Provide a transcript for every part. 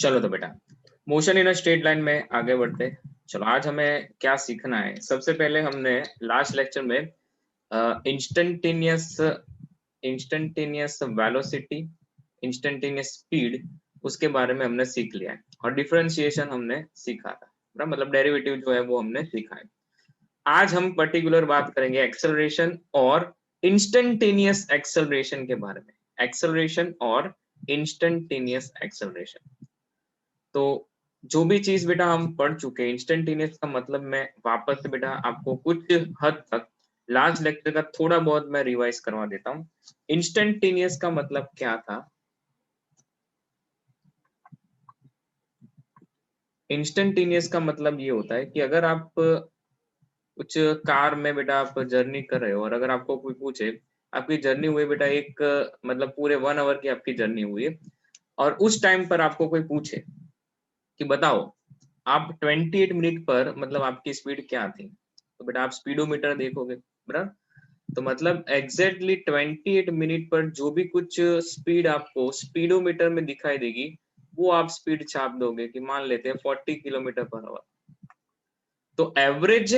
चलो तो बेटा motion in a straight line में आगे बढ़ते। चलो आज हमें क्या सीखना है। सबसे पहले हमने लास्ट लेक्चर में instantaneous instantaneous velocity, instantaneous speed, उसके बारे में हमने सीख लिया है और डिफरेंशिएशन हमने सीखा था, मतलब डेरिवेटिव जो है वो हमने सीखा है। आज हम पर्टिकुलर बात करेंगे एक्सेलरेशन और इंस्टेंटेनियस एक्सेलरेशन के बारे में। एक्सेलरेशन और इंस्टेंटेनियस एक्सेलरेशन, तो जो भी चीज बेटा हम पढ़ चुके हैं, इंस्टेंटेनियस का मतलब मैं वापस से बेटा आपको कुछ हद तक लास्ट लेक्चर का थोड़ा बहुत मैं रिवाइज करवा देता हूँ। इंस्टेंटेनियस का मतलब क्या था? इंस्टेंटेनियस का मतलब ये होता है कि अगर आप कुछ कार में बेटा आप जर्नी कर रहे हो और अगर आपको कोई पूछे आपकी जर्नी हुई बेटा एक मतलब पूरे 1 आवर की आपकी जर्नी हुई है और उस टाइम पर आपको कोई पूछे कि बताओ आप 28 मिनट पर मतलब आपकी स्पीड क्या थी, तो बेटा आप स्पीडोमीटर देखोगे बराबर। तो मतलब एग्जैक्टली 28 मिनट पर जो भी कुछ स्पीड आपको स्पीडोमीटर में दिखाई देगी वो आप स्पीड छाप दोगे कि मान लेते हैं 40 किलोमीटर पर आवर। तो एवरेज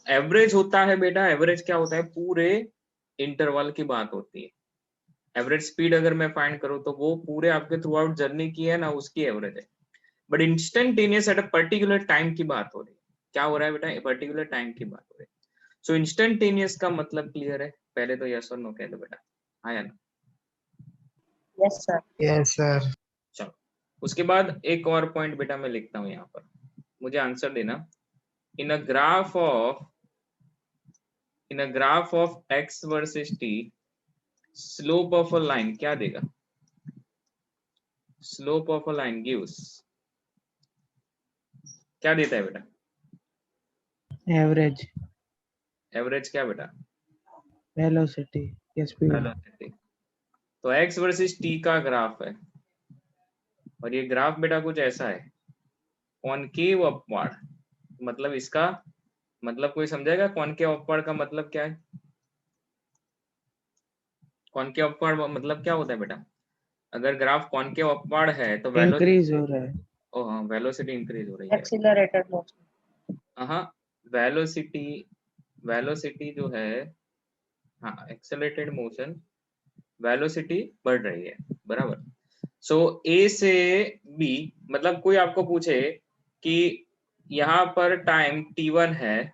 एवरेज होता है बेटा, एवरेज क्या होता है? पूरे इंटरवल की बात होती है। एवरेज स्पीड अगर मैं फाइंड करूं तो वो पूरे आपके थ्रू आउट जर्नी की है ना, उसकी एवरेज है। But instantaneous at a particular time की बात हो रही है। क्या हो रहा है बेटा? पर्टिकुलर टाइम की बात हो रही है। सो इंस्टेंटेनियस का मतलब क्लियर है? पहले तो यस और नो कह दो बेटा, हाँ या ना? Yes sir. Yes sir. चलो उसके बाद एक और पॉइंट बेटा मैं लिखता हूँ यहाँ पर, मुझे आंसर देना। In a graph of x versus t, slope of a line क्या देगा? Slope of a line gives क्या देता है बेटा? एवरेज एवरेज क्या बेटा? वेलोसिटी या स्पीड। वेलोसिटी। तो एक्स वर्सेस टी का ग्राफ है और ये ग्राफ बेटा कुछ ऐसा है, कॉनकेव अपवार्ड। मतलब इसका मतलब कोई समझेगा कॉनकेव अपवार्ड का मतलब क्या है? कॉनकेव अपवार्ड मतलब क्या होता है बेटा? अगर ग्राफ कॉनकेव अपवार्ड है तो इंक्रीज हो रहा है। ओ हाँ, वेलोसिटी इंक्रीज हो रही है। Accelerated motion. हाँ, वेलोसिटी वेलोसिटी जो है, हाँ एक्सेलरेटेड मोशन, वेलोसिटी बढ़ रही है बराबर। सो ए से बी, मतलब कोई आपको पूछे कि यहाँ पर टाइम t1 है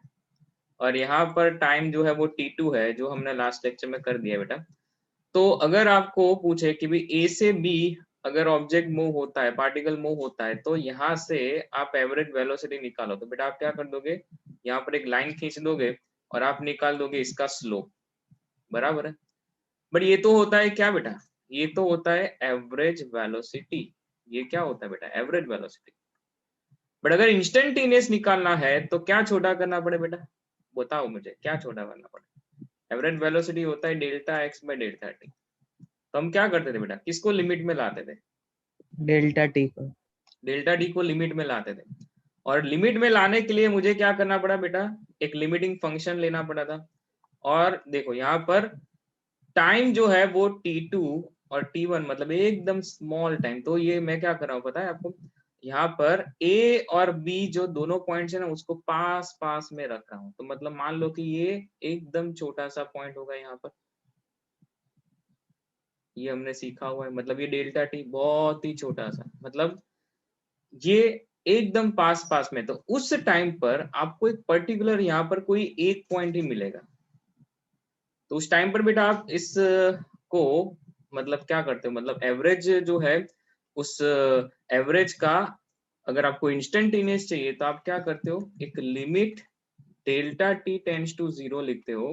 और यहाँ पर टाइम जो है वो t2 है, जो हमने लास्ट लेक्चर में कर दिया बेटा। तो अगर आपको पूछे कि भी ए से बी अगर ऑब्जेक्ट मूव होता है, पार्टिकल मूव होता है, तो यहाँ से आप एवरेज वेलोसिटी निकालो, तो बेटा आप क्या कर दोगे? यहाँ पर एक लाइन खींच दोगे और आप निकाल दोगे इसका स्लोप, बराबर है। बट ये तो होता है क्या बेटा? ये तो होता है एवरेज वेलोसिटी। ये क्या होता है बेटा? Average velocity. बट अगर इंस्टेंटेनियस निकालना है तो क्या छोटा करना पड़े बेटा? बताओ मुझे, क्या छोटा करना पड़े? एवरेज वेलोसिटी होता है delta X by delta T. तो हम क्या करते थे बेटा? किसको लिमिट में लाते थे? डेल्टा टी को। डेल्टा टी को लिमिट में लाते थे। और लिमिट में लाने के लिए मुझे क्या करना पड़ा बेटा? एक लिमिटिंग फंक्शन लेना पड़ा था। और देखो यहाँ पर टाइम जो है वो t2 और t1 मतलब एकदम स्मॉल टाइम। तो ये मैं क्या कर रहा हूँ पता है आपको? यहाँ पर a और b जो दोनों पॉइंट्स है ना, उसको पास पास में रख रहा हूँ। तो मतलब मान लो कि ये एकदम छोटा सा पॉइंट होगा यहाँ पर, ये हमने सीखा हुआ है। मतलब ये डेल्टा टी बहुत ही छोटा सा, मतलब ये एकदम पास पास में। तो उस टाइम पर आपको एक पर्टिकुलर यहाँ पर कोई एक पॉइंट ही मिलेगा। तो उस टाइम पर बेटा आप इस को मतलब क्या करते हो? मतलब एवरेज जो है उस एवरेज का अगर आपको इंस्टेंटेनियस चाहिए तो आप क्या करते हो? एक limit delta T tends to 0 लिखते हो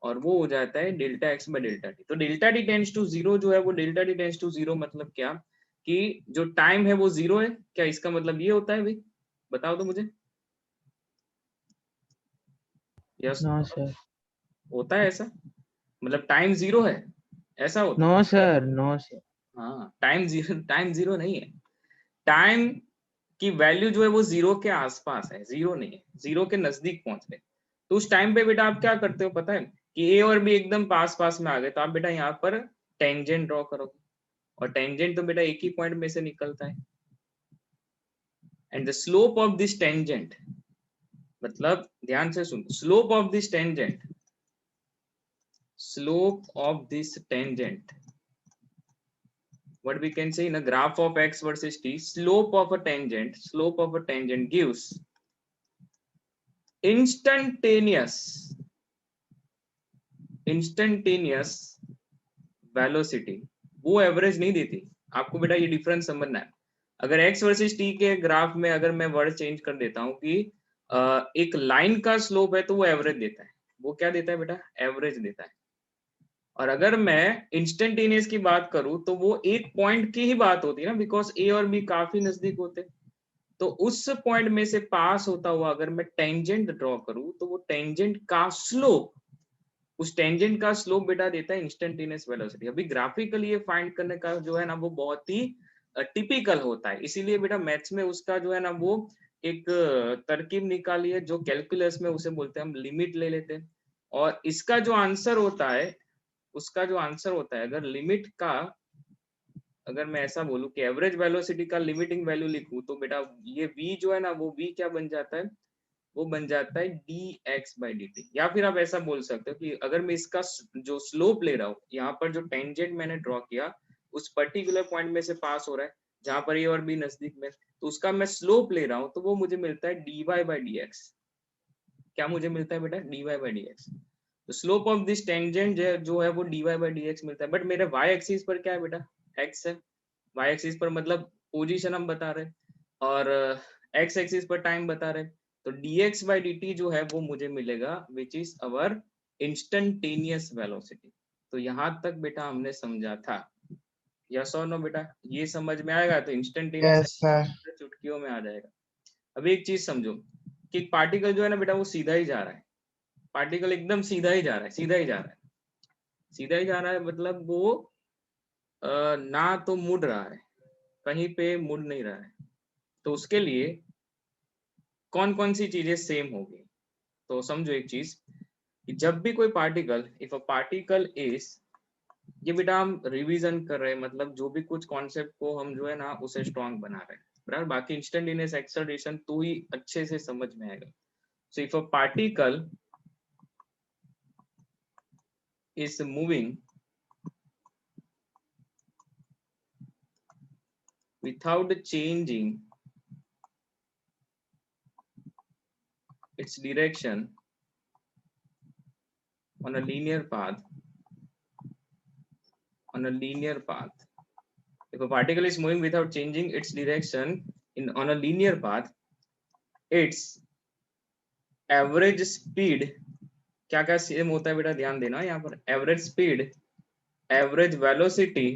और वो हो जाता है delta X by delta T. तो डेल्टा टी टेंड्स टू 0 जो है वो डेल्टा टी टेंड्स टू 0 मतलब क्या? कि जो टाइम है वो 0 है क्या? इसका मतलब ये होता है भाई? बताओ तो मुझे। Yes, no sir. होता है ऐसा? मतलब टाइम 0 है, ऐसा होता है? No sir, no sir. हाँ, टाइम जीरो नहीं है। टाइम की वैल्यू जो है वो 0 के आसपास है, 0 नहीं है, 0 के नजदीक पहुंच गए। तो उस टाइम पे बेटा आप क्या करते हो पता है? कि ए और बी एकदम पास पास में आ गए, तो आप बेटा यहाँ पर टेंजेंट ड्रॉ करोगे। और टेंजेंट तो बेटा एक ही पॉइंट में से निकलता है, and the slope of this tangent, मतलब ध्यान से सुन, slope of this tangent, slope of this tangent, what we can say in a graph of x versus t, slope of a tangent gives instantaneous velocity. वो average नहीं देती आपको बेटा, ये डिफरेंस समझना है। अगर x वर्सेस t के ग्राफ में अगर मैं वर्ड चेंज कर देता हूँ कि एक लाइन का स्लोप है तो वो एवरेज देता है। वो क्या देता है बेटा? एवरेज देता है। और अगर मैं इंस्टेंटेनियस की बात करूं तो वो एक पॉइंट की ही बात होती है ना, बिकॉज ए और बी काफी नजदीक होते हैं। तो उस पॉइंट में से पास होता हुआ अगर मैं टेंजेंट ड्रॉ करूं तो वो टेंजेंट का स्लोप, उस टेंजेंट का स्लोप बेटा देता है इंस्टेंटेनियस वेलोसिटी। अभी ग्राफिकली ये फाइंड करने का जो है ना वो बहुत ही टिपिकल होता है, इसीलिए बेटा मैथ्स में उसका जो है ना वो एक तरकीब निकाली है, जो कैलकुलस में उसे बोलते हैं हम लिमिट ले लेते हैं। और इसका जो आंसर होता है, उसका जो आंसर होता है, अगर लिमिट का, अगर मैं ऐसा बोलूं कि एवरेज वेलोसिटी का लिमिटिंग वैल्यू लिखूं तो बेटा ये v जो है ना वो v क्या बन जाता है? वो बन जाता है dx/dt। या फिर आप ऐसा बोल सकते हो कि अगर मैं इसका जो स्लोप ले रहा हूँ, यहाँ पर जो टेंजेंट मैंने ड्रॉ किया उस पर्टिकुलर पॉइंट में से पास हो रहा है जहां पर ये और बी नजदीक में, तो उसका मैं स्लोप ले रहा हूँ तो वो मुझे मिलता है dy/dx। क्या मुझे मिलता है बेटा? dy/dx। तो स्लोप ऑफ दिस टेंजेंट जो है वो dy/dx मिलता है। बट मेरे y एक्सिस पर क्या है बेटा? x है। y एक्सिस पर मतलब पोजीशन हम बता रहे, और x एक्सिस पर टाइम बता रहे। तो dx/dt जो है वो मुझे मिलेगा which is our instantaneous velocity. तो यहाँ तक बेटा हमने समझा था, यस और नो बेटा? ये समझ में आएगा तो इंस्टेंटेनियस Yes, sir. चुटकियों में आ जाएगा। अभी एक चीज समझो कि पार्टिकल जो है ना बेटा वो सीधा ही जा रहा है, पार्टिकल एकदम सीधा ही जा रहा है, सीधा ही जा रहा है, सीधा ही जा रहा है, मतलब वो ना तो मुड़ रहा है, कहीं पे मुड़ नहीं रहा है। तो उसके लिए कौन कौन सी चीजें सेम होगी? तो समझो एक चीज कि जब भी कोई particle, if a particle is, ये बेटा हम रिवीजन कर रहे हैं, मतलब जो भी कुछ कॉन्सेप्ट को हम जो है ना उसे स्ट्रॉन्ग बना रहे हैं, बराबर। बाकी इंस्टेंटेनियस एक्सेलरेशन तो ही अच्छे से समझ में आएगा। So if a particle is moving without changing its direction on a linear path, if a particle is moving without changing its direction on a linear path, its average speed क्या क्या same होता है बेटा? ध्यान देना यहाँ पर, average speed, average velocity,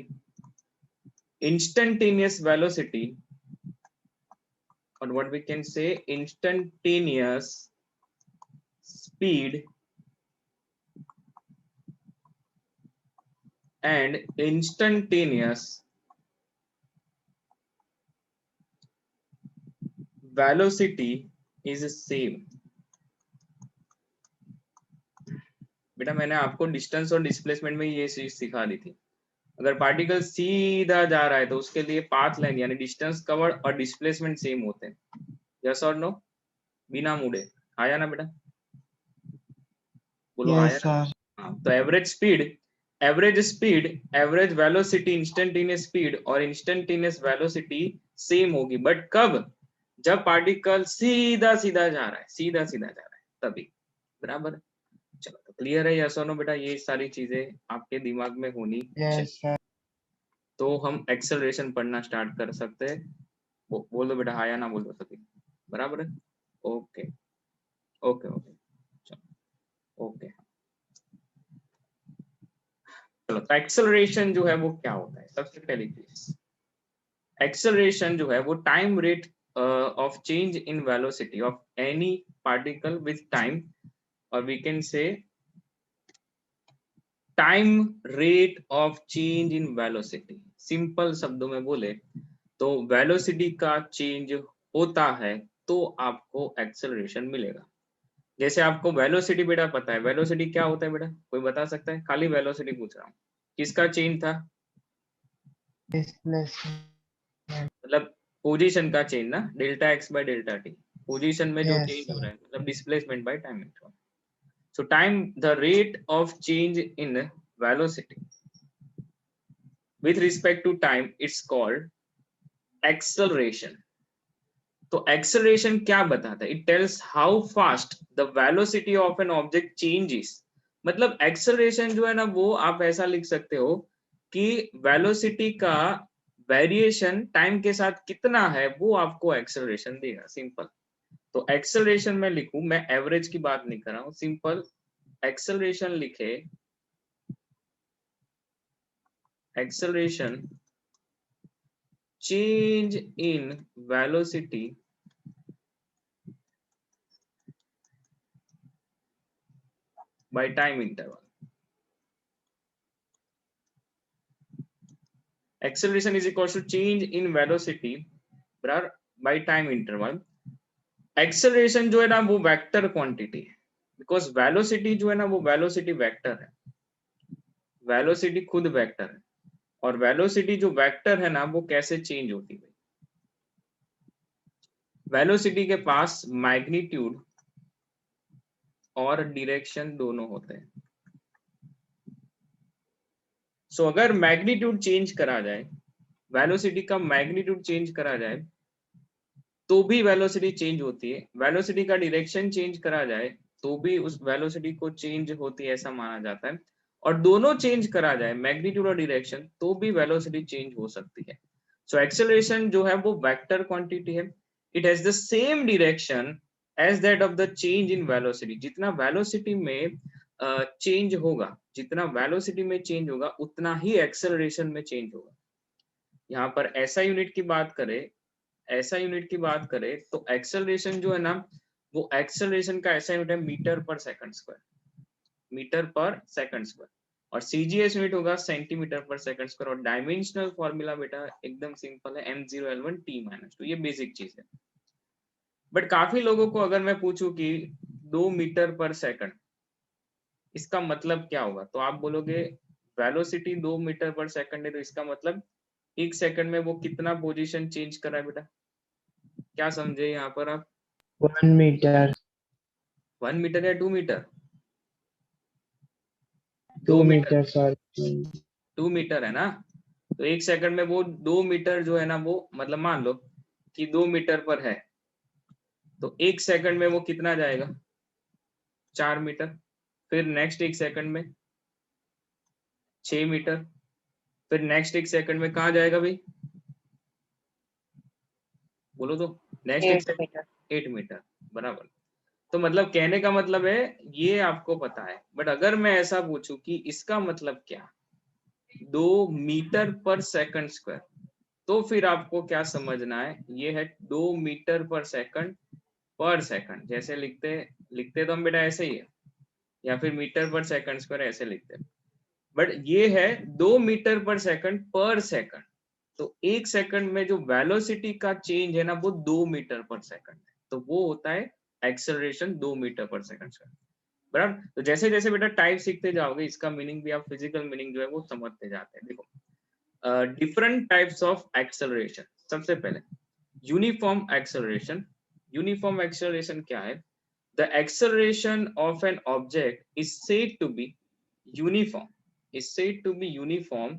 instantaneous velocity, or what we can say instantaneous speed and instantaneous velocity is same। बेटा मैंने आपको डिस्टेंस और डिस्प्लेसमेंट में ये चीज सिखा दी थी। अगर पार्टिकल सीधा जा रहा है तो उसके लिए पाथ लाइन यानी डिस्टेंस कवर्ड और डिस्प्लेसमेंट सेम होते हैं, यस और नो? बिना मुड़े। आया ना बेटा? बोलो आया Yes, ना? sir. हाँ, तो average speed, average velocity, instantaneous speed और इंस्टेंटेनियस वेलोसिटी सेम होगी। बट कब? जब पार्टिकल सीधा सीधा जा रहा है, सीधा सीधा जा रहा है तभी, बराबर। चलो तो क्लियर है यस और नो बेटा? ये सारी चीजें आपके दिमाग में होनी चाहिए। Yes, sir. तो हम एक्सेलरेशन पढ़ना स्टार्ट कर सकते हैं। बोल दो बेटा, हाँ या ना बोल दो सभी, बराबर है? ओके ओके ओके, चलो ओके। चलो तो एक्सेलरेशन जो है वो क्या होता है? सबसे पहली चीज, एक्सेलरेशन जो है वो time rate of change in velocity of any particle with time, और we can say time rate of change in velocity. Simple शब्दों में बोले तो वेलोसिटी का चेंज होता है तो आपको एक्सेलरेशन मिलेगा। जैसे आपको वेलोसिटी बेटा पता है, वेलोसिटी क्या होता है बेटा? कोई बता सकता है? खाली वेलोसिटी पूछ रहा हूँ, किसका चेंज था? Displacement. मतलब पोजीशन का चेंज ना, delta X by delta T, position में जो Yes, चेंज हो sir. रहा है मतलब displacement by time interval. So time, the rate of change in velocity with respect to time, it's called acceleration. तो acceleration क्या बताता है? It tells how fast the velocity of an object changes. मतलब acceleration जो है ना वो आप ऐसा लिख सकते हो कि velocity का वेरिएशन टाइम के साथ कितना है वो आपको acceleration देगा. सिंपल. तो acceleration में लिखूं, मैं एवरेज की बात नहीं कर रहा हूँ, सिंपल acceleration लिखे, acceleration change in velocity by time interval. Acceleration is equal to change in velocity by time interval. Acceleration जो है ना वो वेक्टर क्वांटिटी है, बिकॉज वेलोसिटी जो है ना वो वेलोसिटी वेक्टर है, वेलोसिटी खुद वेक्टर है, और वेलोसिटी जो वेक्टर है ना वो कैसे चेंज होती है? वेलोसिटी के पास मैग्नीट्यूड और डायरेक्शन दोनों होते हैं. सो अगर मैग्नीट्यूड चेंज करा जाए, वेलोसिटी का मैग्नीट्यूड चेंज करा जाए तो भी वेलोसिटी चेंज होती है, वेलोसिटी का डायरेक्शन चेंज करा जाए तो भी उस वेलोसिटी को चेंज होती है ऐसा माना जाता है, और दोनों चेंज करा जाए मैग्नीट्यूड और डायरेक्शन तो भी वेलोसिटी चेंज हो सकती है. सो एक्सेलरेशन जो है वो वेक्टर क्वांटिटी है, it has the same direction as that of the change in velocity. जितना वेलोसिटी में चेंज होगा, जितना वेलोसिटी में चेंज होगा उतना ही एक्सेलरेशन में चेंज होगा. यहाँ पर ऐसा यूनिट की बात करें, ऐसा यूनिट की बात करें तो एक्सेलरेशन जो है ना वो एक्सेलरेशन का ऐसा यूनिट है metre per second square, metre per second square, और सीजीएस यूनिट होगा सेंटीमीटर पर सेकंड स्क्वायर, और डायमेंशनल फॉर्मूला बेटा एकदम सिंपल है m0l1 t-2. ये बेसिक चीज है. बट काफी लोगों को अगर मैं पूछूं कि 2 मीटर पर सेकंड इसका मतलब क्या होगा, तो आप बोलोगे वेलोसिटी 2 मीटर पर सेकंड है तो इसका मतलब एक सेकंड में वो कितना पोजीशन चेंज कर रहा है बेटा? क्या समझे यहाँ पर आप? 1 meter. 1 मीटर या 2 मीटर? 2 meter, sorry. 2 मीटर है ना, तो एक सेकंड में वो 2 मीटर जो है ना वो मतलब मान लो कि 2 मीटर पर है तो एक सेकंड में वो कितना जाएगा? 4 मीटर. फिर नेक्स्ट एक सेकंड में 6 मीटर. फिर नेक्स्ट एक सेकंड में कहाँ जाएगा भाई? बोलो तो. नेक्स्ट एक 8 सेकंड meter. 8 मीटर. बराबर. तो मतलब कहने का मतलब है ये आपको पता है, बट अगर मैं ऐसा पूछूं कि इसका मतलब क्या, 2 मीटर पर सेकंड स्क्वायर, तो फिर आपको क्या समझना है? ये है 2 मीटर पर सेकंड. जैसे लिखते तो हम बेटा ऐसे ही है, या फिर मीटर पर सेकंड स्क्वायर ऐसे लिखते हैं, बट ये है 2 मीटर पर सेकंड. तो एक सेकंड में जो वेलोसिटी का चेंज है ना वो 2 मीटर पर सेकंड है, तो वो होता है एक्सेलरेशन 2 मीटर पर सेकंड. बराबर. तो जैसे जैसे बेटा टाइप सीखते जाओगे इसका मीनिंग भी आप फिजिकल मीनिंग जो है वो समझते जाते हैं. देखो डिफरेंट टाइप्स ऑफ एक्सेलरेशन. सबसे पहले यूनिफॉर्म एक्सेलरेशन. यूनिफॉर्म एक्सेलरेशन क्या है? The acceleration of an object is said to be uniform, is said to be uniform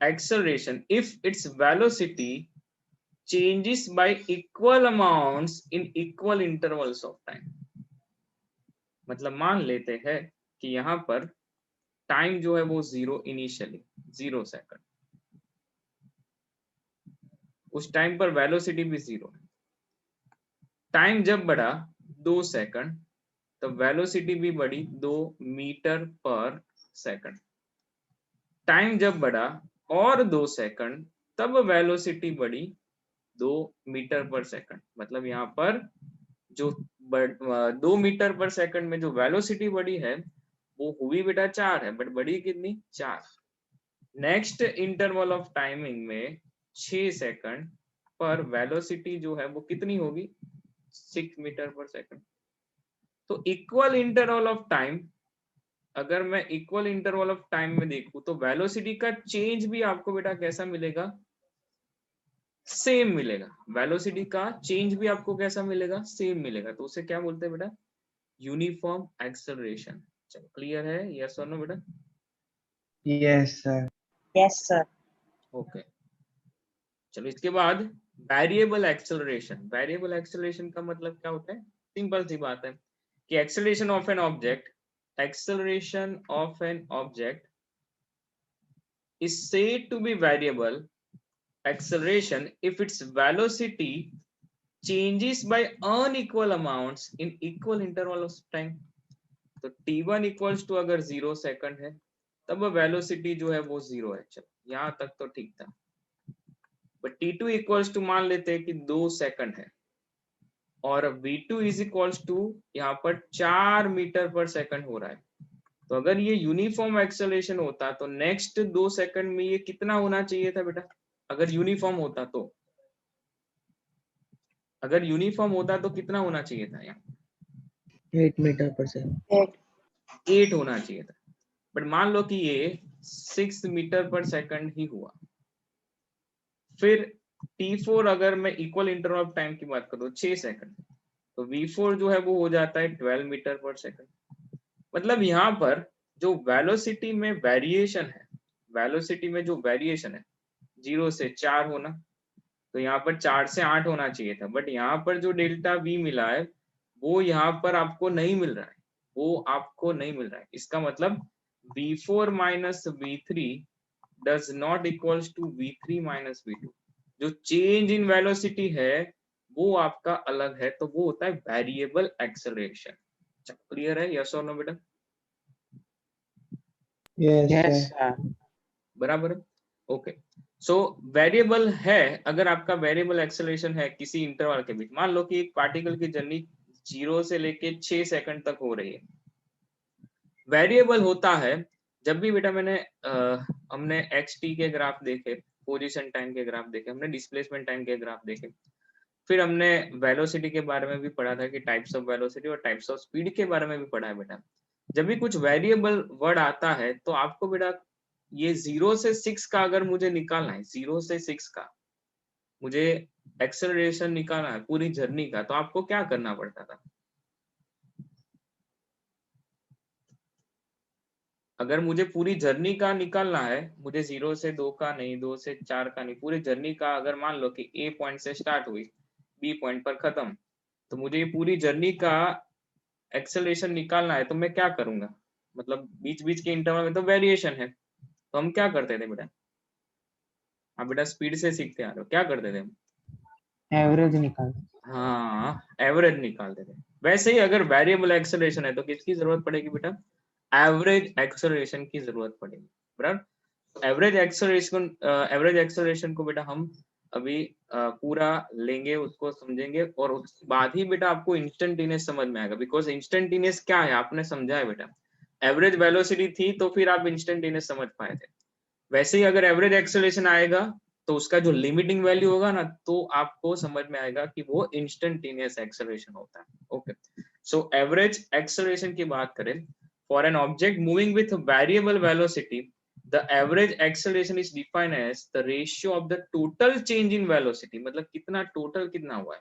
acceleration if its velocity changes by equal amounts in equal intervals of time. मतलब मान लेते हैं कि यहाँ पर time जो है वो 0 इनिशियली 0 सेकंड, उस टाइम पर वेलोसिटी भी 0 है. टाइम जब बढ़ा 2 सेकंड तो वेलोसिटी भी बढ़ी 2 मीटर पर सेकंड. टाइम जब बढ़ा और 2 सेकंड तब वेलोसिटी बढ़ी 2 मीटर पर सेकंड. मतलब यहाँ पर जो 2 मीटर पर सेकंड में जो वेलोसिटी बढ़ी है वो हुई बेटा 4 है, बट बढ़ी कितनी? 4. नेक्स्ट इंटरवल ऑफ टाइमिंग में 6 सेकंड पर वेलोसिटी जो है वो कितनी होगी? 6 मीटर पर सेकंड. तो इक्वल इंटरवल ऑफ टाइम, अगर मैं इक्वल इंटरवल ऑफ टाइम में देखूं तो वेलोसिटी का चेंज भी आपको बेटा कैसा मिलेगा? सेम मिलेगा, वेलोसिटी का चेंज भी आपको कैसा मिलेगा, सेम मिलेगा, तो उसे क्या बोलते हैं बेटा, यूनिफॉर्म एक्सेलरेशन। चलो क्लियर है, यस और नो बेटा? Yes, sir. Yes, sir. Okay चलो इसके बाद वेरिएबल एक्सेलरेशन। वेरिएबल एक्सेलरेशन का मतलब क्या होता है, सिंपल सी बात है कि acceleration of an object, acceleration of an object is said to be variable acceleration if its velocity changes by unequal amounts in equal interval of time। तो t1 equals to अगर 0 सेकंड है तब velocity जो है वो 0 है। चलो यहाँ तक तो ठीक था, बट t2 इक्वल्स टू मान लेते हैं कि 2 सेकंड है और v2 इज इक्वल्स टू यहाँ पर 4 मीटर पर सेकंड हो रहा है। तो अगर ये यूनिफॉर्म एक्सेलरेशन होता तो नेक्स्ट 2 सेकंड में ये कितना होना चाहिए था बेटा, अगर यूनिफॉर्म होता तो, अगर यूनिफॉर्म होता तो कितना होना चाहिए था, यहाँ 8 meter per second. 8. 8 होना चाहिए था, बट मान लो कि ये 6 मीटर पर सेकंड ही हुआ। फिर t4 अगर मैं इक्वल इंटरवल ऑफ टाइम की बात करूँ 6 सेकंड, तो v4 जो है वो हो जाता है 12 मीटर पर सेकंड। मतलब यहाँ पर जो वेलोसिटी में वेरिएशन है, वेलोसिटी में जो वेरिएशन है 0 से 4 होना, तो यहाँ पर 4 से 8 होना चाहिए था, बट यहाँ पर जो डेल्टा v मिला है वो यहाँ पर आपको नहीं मिल रहा है, वो आपको नहीं मिल रहा है। इसका मतलब v4 minus v3 does not equals to v3 minus v2। जो चेंज इन वेलोसिटी है वो आपका अलग है, तो वो होता है वेरिएबल एक्सेलरेशन। क्लियर है, यस और नो बेटा? Yes, Yes, sir. sir. बराबर है, ओके। सो वेरिएबल है, अगर आपका वेरिएबल एक्सेलरेशन है किसी इंटरवल के बीच, मान लो कि एक पार्टिकल की जर्नी 0 से लेके 6 सेकंड तक हो रही है। वेरिएबल होता है जब भी बेटा मैंने हमने एक्स टी के ग्राफ देखे, पोजीशन टाइम के ग्राफ देखे, हमने डिस्प्लेसमेंट टाइम के ग्राफ देखे, फिर हमने वेलोसिटी के बारे में भी पढ़ा था कि टाइप्स ऑफ वेलोसिटी और टाइप्स ऑफ स्पीड के बारे में भी पढ़ा है बेटा। जब भी कुछ वेरिएबल वर्ड आता है तो आपको बेटा ये 0 से 6 का अगर मुझे निकालना है, 0 से 6 का मुझे एक्सेलरेशन निकालना है पूरी जर्नी का, तो आपको क्या करना पड़ता था, अगर मुझे पूरी जर्नी का निकालना है, मुझे 0 से 2 का नहीं, 2 से 4 का नहीं, पूरी जर्नी का, अगर मान लो कि ए पॉइंट से स्टार्ट हुई बी पॉइंट पर खत्म, तो मुझे ये पूरी जर्नी का एक्सेलरेशन निकालना है, तो मैं क्या करूंगा, मतलब बीच बीच के इंटरवल में तो वेरिएशन है, तो हम क्या करते थे बेटा, आप बेटा स्पीड से सीखते आ रहे हो, क्या करते थे हम? Average निकाल. हाँ एवरेज निकालते थे। वैसे ही अगर वेरिएबल एक्सेलरेशन है तो किसकी जरूरत पड़ेगी बेटा, एवरेज एक्सेलरेशन की जरूरत पड़ेगी, बराबर। एवरेज एक्सेलरेशन को बेटा हम अभी पूरा लेंगे, उसको समझेंगे, और उसके बाद ही बेटा आपको इंस्टेंटेनियस समझ में आएगा। बिकॉज इंस्टेंटेनियस क्या है आपने समझा है बेटा, एवरेज वेलोसिटी थी तो फिर आप इंस्टेंटेनियस समझ पाए थे। वैसे ही अगर एवरेज एक्सेलरेशन आएगा तो उसका जो लिमिटिंग वैल्यू होगा ना, तो आपको समझ में आएगा कि वो इंस्टेंटेनियस एक्सेलरेशन होता है। ओके, सो एवरेज एक्सेलरेशन की बात करें, for an object moving with variable velocity the average acceleration is defined as the ratio of the total change in velocity, मतलब कितना टोटल कितना हुआ है,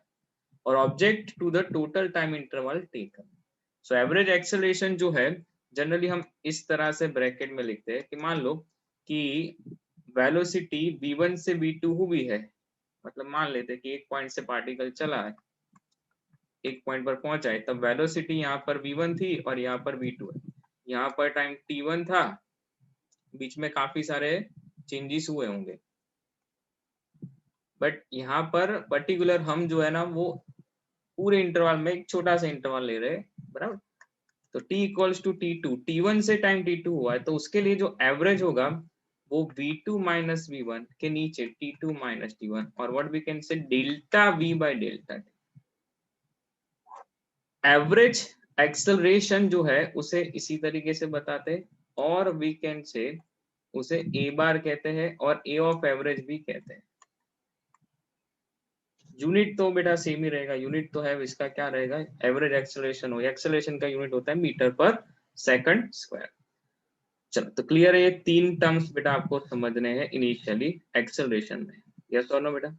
और object to the total time interval taken. So average acceleration जो है generally हम इस तरह से ब्रैकेट में लिखते हैं कि मान लो कि वेलोसिटी v1 से v2 हुई है, मतलब मान लेते हैं कि एक पॉइंट से पार्टिकल चला है, एक पॉइंट पर पहुंचा है, तब वेलोसिटी यहाँ पर v1 थी और यहाँ पर v2 है। यहाँ पर टाइम t1 था, बीच में काफी सारे चेंजेस हुए होंगे, बट यहाँ पर पर्टिकुलर हम जो है ना वो पूरे इंटरवल में एक छोटा सा इंटरवल ले रहे हैं, बराबर। तो t equals to t2, t1 से टाइम t2 हुआ है, तो उसके लिए जो एवरेज होगा वो v2 माइनस v1 के नीचे t2 माइनस t1, और what we can say delta v by delta t। Average acceleration जो है उसे इसी तरीके से बताते हैं, और वी कैन से उसे a बार कहते हैं और a ऑफ एवरेज भी कहते हैं। यूनिट तो बेटा सेम ही रहेगा, यूनिट तो है इसका क्या रहेगा, एवरेज एक्सेलरेशन हो, एक्सेलरेशन का यूनिट होता है मीटर पर सेकंड स्क्वायर। चलो तो क्लियर है, ये तीन टर्म्स बेटा आपको समझने हैं इनिशियली एक्सेलरेशन में, यस और नो बेटा?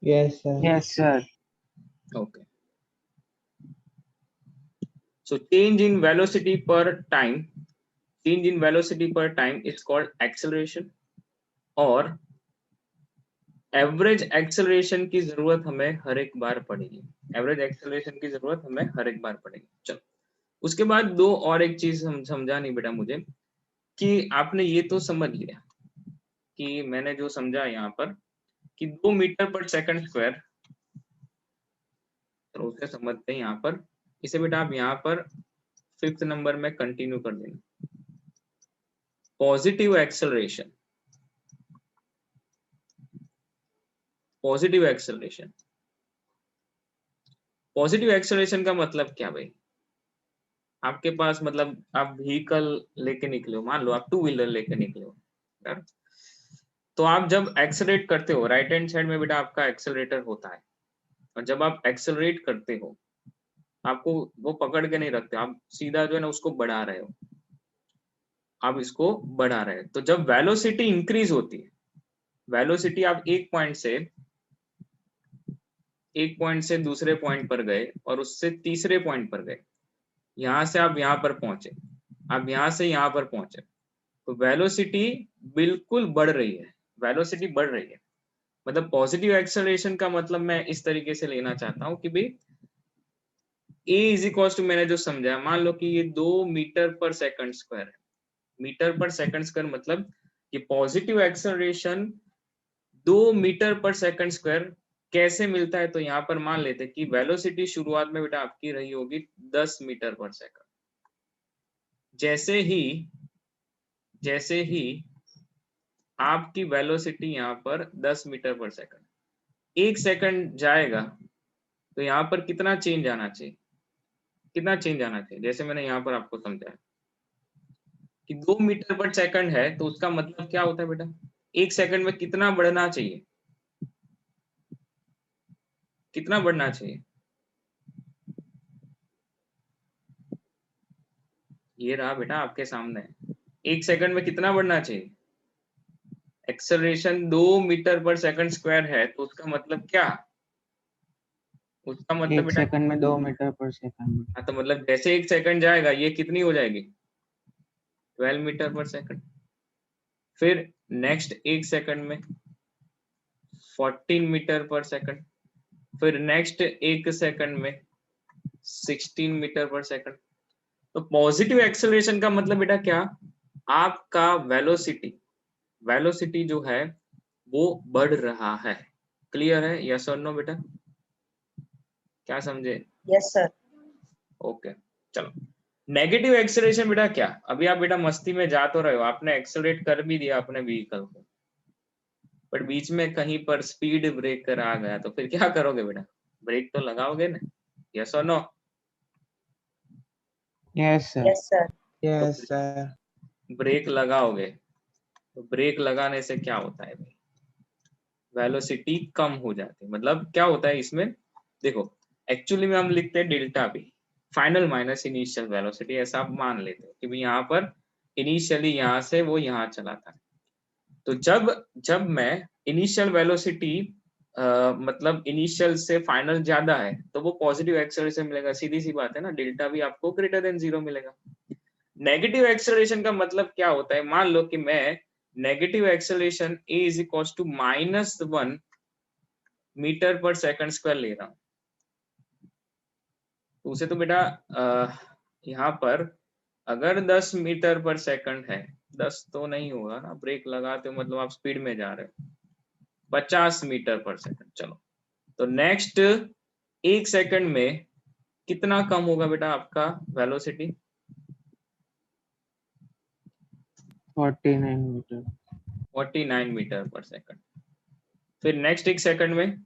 Yes, sir. Yes, sir. Okay. So change in velocity per time, change in velocity per time is called acceleration, और एवरेज एक्सेलरेशन की जरूरत हमें हर एक बार पड़ेगी, एवरेज एक्सेलरेशन की जरूरत हमें हर एक बार पड़ेगी। चलो उसके बाद दो और एक चीज समझा नहीं बेटा मुझे, कि आपने ये तो समझ लिया कि मैंने जो समझा यहाँ पर कि 2 मीटर पर सेकंड स्क्वायर, तो उसे समझते हैं यहाँ पर, इसे बेटा आप यहाँ पर 5th नंबर में कंटिन्यू कर देंगे। Positive acceleration, positive acceleration, positive acceleration का मतलब क्या भाई? आपके पास मतलब आप व्हीकल लेके निकले हो, मान लो आप 2 व्हीलर लेके निकले हो यार, तो आप जब एक्सेलरेट करते हो, राइट हैंड साइड में बेटा आपका एक्सेलरेटर होता है, और जब आप एक्सेलरेट करते हो आपको वो पकड़ के नहीं रखते, आप सीधा जो है ना उसको बढ़ा रहे हो, आप इसको बढ़ा रहे हो। तो जब वेलोसिटी इंक्रीज होती है, वेलोसिटी आप एक पॉइंट से दूसरे पॉइंट पर गए और उससे तीसरे पॉइंट पर गए, यहां से आप यहां पर पहुंचे, आप यहां से यहां पर पहुंचे, तो वेलोसिटी बिल्कुल बढ़ रही है, वेलोसिटी बढ़ रही है। मतलब पॉजिटिव एक्सेलरेशन का मतलब मैं इस तरीके से लेना चाहता हूं कि भाई ए इज इक्वल टू, मैंने जो समझा, मान लो कि ये 2 मीटर पर सेकंड स्क्वायर है, मीटर पर सेकंड स्क्वायर मतलब ये positive acceleration 2 metre per second square कैसे मिलता है? तो यहाँ पर मान लेते हैं कि वेलोसिटी शुरुआत में बेटा आपकी रही होगी 10 मीटर पर सेकंड, जैसे ही आपकी वेलोसिटी यहाँ पर 10 मीटर पर सेकंड, 1 सेकंड जाएगा तो यहाँ पर कितना चेंज आना चाहिए, कितना चेंज आना चाहिए? जैसे मैंने यहाँ पर आपको समझाया कि 2 मीटर पर सेकंड है, तो उसका मतलब क्या होता है बेटा, 1 सेकंड में कितना बढ़ना चाहिए, कितना बढ़ना चाहिए? ये रहा बेटा आपके सामने, 1 सेकंड में कितना बढ़ना चाहिए? Acceleration 2 metre per second square है, तो उसका मतलब क्या, उसका मतलब 1 बेटा, सेकंड में 2 मीटर पर सेकंड। हाँ तो मतलब जैसे 1 सेकंड जाएगा ये कितनी हो जाएगी, 12 मीटर पर सेकंड। फिर नेक्स्ट 1 सेकंड में 14 मीटर पर सेकंड, फिर नेक्स्ट 1 सेकंड में 16 मीटर पर सेकंड। तो पॉजिटिव एक्सेलरेशन का मतलब बेटा क्या, आपका वेलोसिटी जो है वो बढ़ रहा है। क्लियर है, यस और नो बेटा? क्या समझे? Yes, sir. ओके चलो। नेगेटिव एक्सेलरेशन बेटा क्या, अभी आप बेटा मस्ती में जा तो रहे हो, आपने एक्सेलरेट कर भी दिया अपने व्हीकल को, बट बीच में कहीं पर स्पीड ब्रेकर आ गया, तो फिर क्या करोगे बेटा, ब्रेक तो लगाओगे ना, यस और no? Yes, sir. Yes, sir. Yes, sir. Brake लगाओगे तो ब्रेक लगाने से क्या होता है भाई, वेलोसिटी कम हो जाती है। मतलब क्या होता है इसमें, देखो एक्चुअली में हम लिखते हैं delta B, final minus initial velocity, ऐसा आप मान लेते हो कि भाई यहाँ पर इनिशियली यहाँ से वो यहाँ चला था, तो जब मैं इनिशियल वेलोसिटी मतलब इनिशियल से फाइनल ज्यादा है तो वो पॉजिटिव एक्सेलरेशन मिलेगा, सीधी सी बात है ना, डेल्टा भी आपको ग्रेटर देन 0 मिलेगा। नेगेटिव एक्सेलरेशन का मतलब क्या होता है, मान लो कि मैं negative acceleration A is equal to -1 metre per second square ले रहा हूं, तो उसे तो बेटा यहाँ पर अगर 10 मीटर पर सेकंड है, 10 तो नहीं होगा ना, ब्रेक लगाते हो मतलब आप स्पीड में जा रहे हो, 50 मीटर पर सेकंड। चलो तो नेक्स्ट 1 सेकंड में कितना कम होगा बेटा आपका velocity? 49 metre. 49 metre per second. फिर नेक्स्ट 1 सेकंड में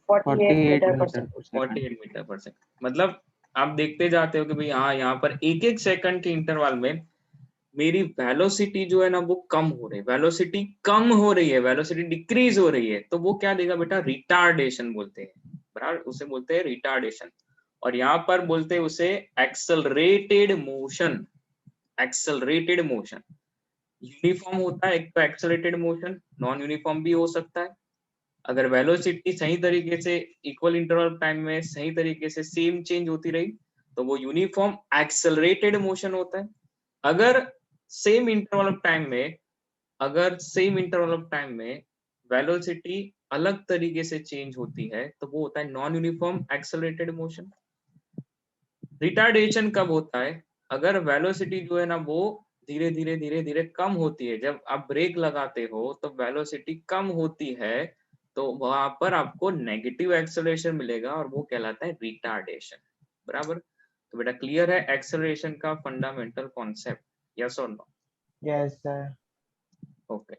48 48 meter per मीटर second. पर सेकंड। 48 metre per second. मतलब आप देखते जाते हो कि भाई हाँ यहाँ पर एक एक सेकंड के इंटरवल में मेरी वेलोसिटी जो है ना वो कम हो रही है, वेलोसिटी कम हो रही है, वेलोसिटी डिक्रीज हो रही है, तो वो क्या देगा बेटा, रिटार्डेशन बोलते हैं, बराबर उसे बोलते हैं रिटार्डेशन। और यहाँ पर बोलते हैं उसे accelerated motion, accelerated motion. Uniform होता है एक तो एक्सेलरेटेड मोशन, नॉन यूनिफॉर्म भी हो सकता है, अगर वेलोसिटी सही तरीके से इक्वल इंटरवल ऑफ टाइम में सही तरीके से सेम चेंज होती रही तो वो यूनिफॉर्म एक्सेलरेटेड मोशन होता है। अगर सेम इंटरवल ऑफ टाइम में वेलोसिटी अलग तरीके से चेंज होती है तो वो होता है non uniform accelerated motion. Retardation कब होता है? अगर वेलोसिटी जो है ना वो धीरे धीरे कम होती है, जब आप ब्रेक लगाते हो तो वेलोसिटी कम होती है तो वहां पर आपको नेगेटिव एक्सेलरेशन मिलेगा और वो कहलाता है रिटार्डेशन। बराबर? तो बेटा क्लियर है एक्सेलरेशन का फंडामेंटल कॉन्सेप्ट? यस और नो? Yes, sir. ओके।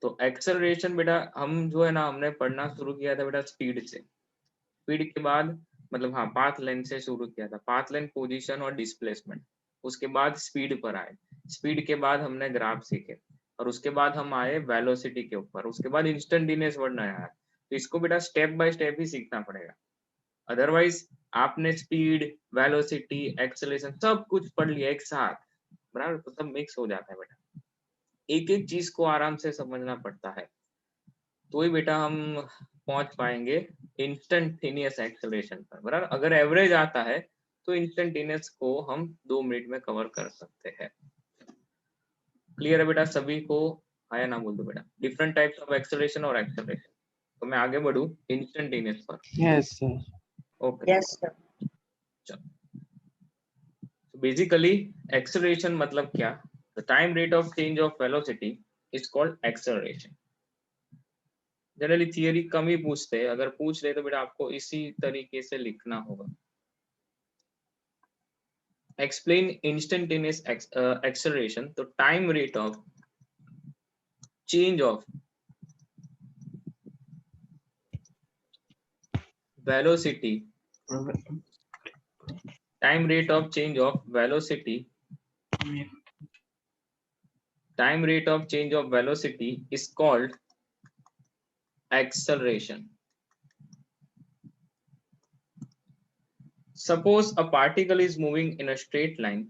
तो एक्सेलरेशन बेटा हम जो है ना हमने पढ़ना शुरू किया था बेटा स्पीड से। स्पीड के बाद मतलब हाँ पाथ लेंथ से शुरू किया था, पाथ लेंथ, पोजीशन और डिस्प्लेसमेंट। उसके बाद स्पीड पर आए, स्पीड के बाद हमने ग्राफ सीखे और उसके बाद हम आए वेलोसिटी के ऊपर, उसके बाद इंस्टेंटेनियस वर्ड नया है। तो इसको बेटा स्टेप बाय स्टेप ही सीखना पड़ेगा, अदरवाइज आपने स्पीड, वेलोसिटी, एक्सेलरेशन सब कुछ पढ़ लिया एक साथ, बराबर, तो सब मिक्स हो जाता है बेटा। एक एक चीज को आराम से समझना पड़ता है तो ही बेटा हम पहुंच पाएंगे इंस्टेंटेनियस एक्सेलरेशन पर, बराबर। अगर एवरेज आता है तो इंस्टेंटेनियस को हम 2 मिनट में कवर कर सकते हैं। क्लियर है बेटा सभी को? आया ना बोल दो बेटा डिफरेंट टाइप्स ऑफ एक्सेलरेशन और एक्सेलरेशन। तो मैं आगे बढ़ू इंस्टेंटेनियस पर। Yes, sir. Okay Yes, sir. चलो बेसिकली एक्सेलरेशन मतलब क्या? The time rate of change of velocity is called acceleration. Generally theory कम ही पूछते हैं, अगर पूछ ले तो बेटा आपको इसी तरीके से लिखना होगा। एक्सप्लेन इंस्टेंटेनियस एक्सेलरेशन, तो time rate of change of velocity, time rate of change of velocity, time rate of change of velocity is called acceleration. Suppose a particle is moving in a straight line.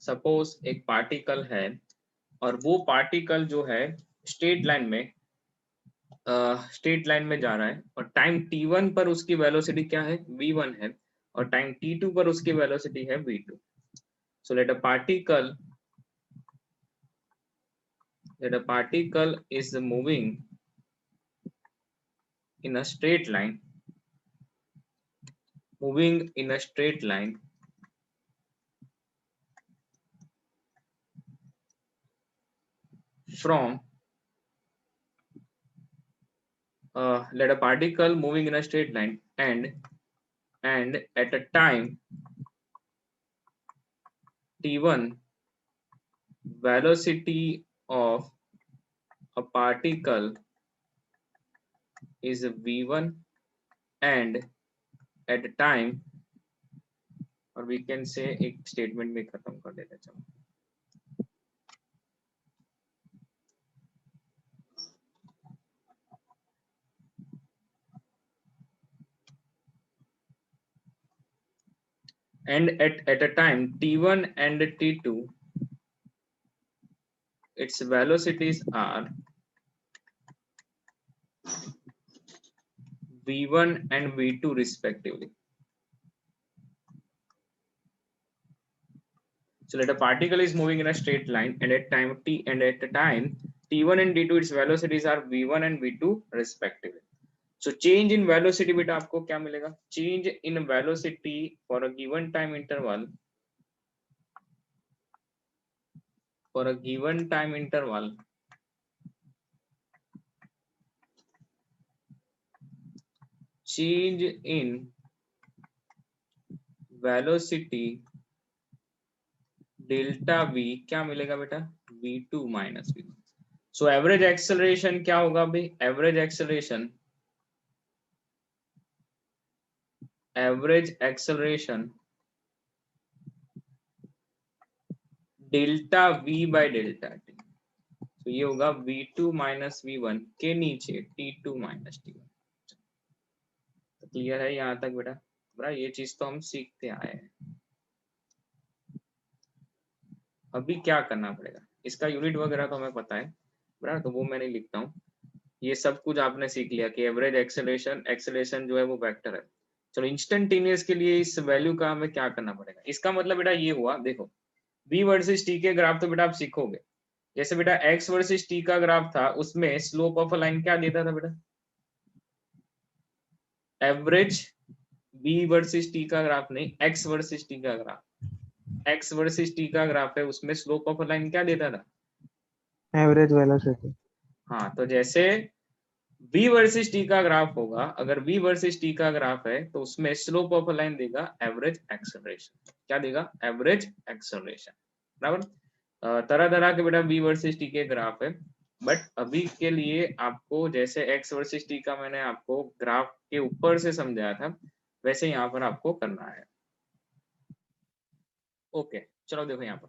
Suppose एक particle है और वो particle जो है straight line में जा रहा है और टाइम t1 पर उसकी वेलोसिटी क्या है? v1 है और टाइम t2 पर उसकी वेलोसिटी है v2. So let a particle is moving in a straight line, from let a particle moving in a straight line and at a time t1 velocity of a particle is v1 and at a time, or we can say एक statement में खत्म कर देते चलो। And at a time t1 and t2 its velocities are v1 and v2 respectively. So let a particle is moving in a straight line and at time t1 and t2 its velocities are v1 and v2 respectively. So change in velocity बेटा आपको क्या मिलेगा? Change in velocity for a given time interval, change in velocity delta v क्या मिलेगा बेटा? v2 minus v1. सो average acceleration क्या होगा भाई? Average acceleration delta v by delta t. तो ये होगा v2 माइनस v1 के नीचे t2 माइनस t1. तो क्लियर है यहाँ तक बेटा? बड़ा ये चीज तो हम सीखते आए हैं। अभी क्या करना पड़ेगा? इसका यूनिट वगैरह तो हमें पता है, बराबर, तो वो मैं नहीं लिखता हूँ। ये सब कुछ आपने सीख लिया कि एवरेज एक्सेलरेशन जो है वो वेक्टर है। चलो इंस्टेंटेनियस के लिए इस वैल्यू का हमें क्या करना पड़ेगा, इसका मतलब बेटा ये हुआ, देखो v वर्सेस t के ग्राफ तो बेटा आप सीखोगे। जैसे बेटा x वर्सेस t का ग्राफ था, उसमें स्लोप ऑफ अ लाइन क्या देता था बेटा, एवरेज v वर्सेस t का ग्राफ नहीं, x वर्सेस t का ग्राफ, x वर्सेस t का ग्राफ है, उसमें स्लोप ऑफ अ लाइन क्या देता था, एवरेज वेलोसिटी। हाँ, तो जैसे v वर्सेस t का ग्राफ होगा, अगर v वर्सेस t का ग्राफ है तो उसमें स्लोप ऑफ अ लाइन देगा एवरेज एक्सेलरेशन, क्या देगा, एवरेज एक्सेलरेशन, बराबर। तरह तरह के बेटा v वर्सेस t के ग्राफ है, बट अभी के लिए आपको जैसे x वर्सेस t का मैंने आपको ग्राफ के ऊपर से समझाया था, वैसे यहाँ पर आपको करना है। ओके, चलो देखो यहाँ पर,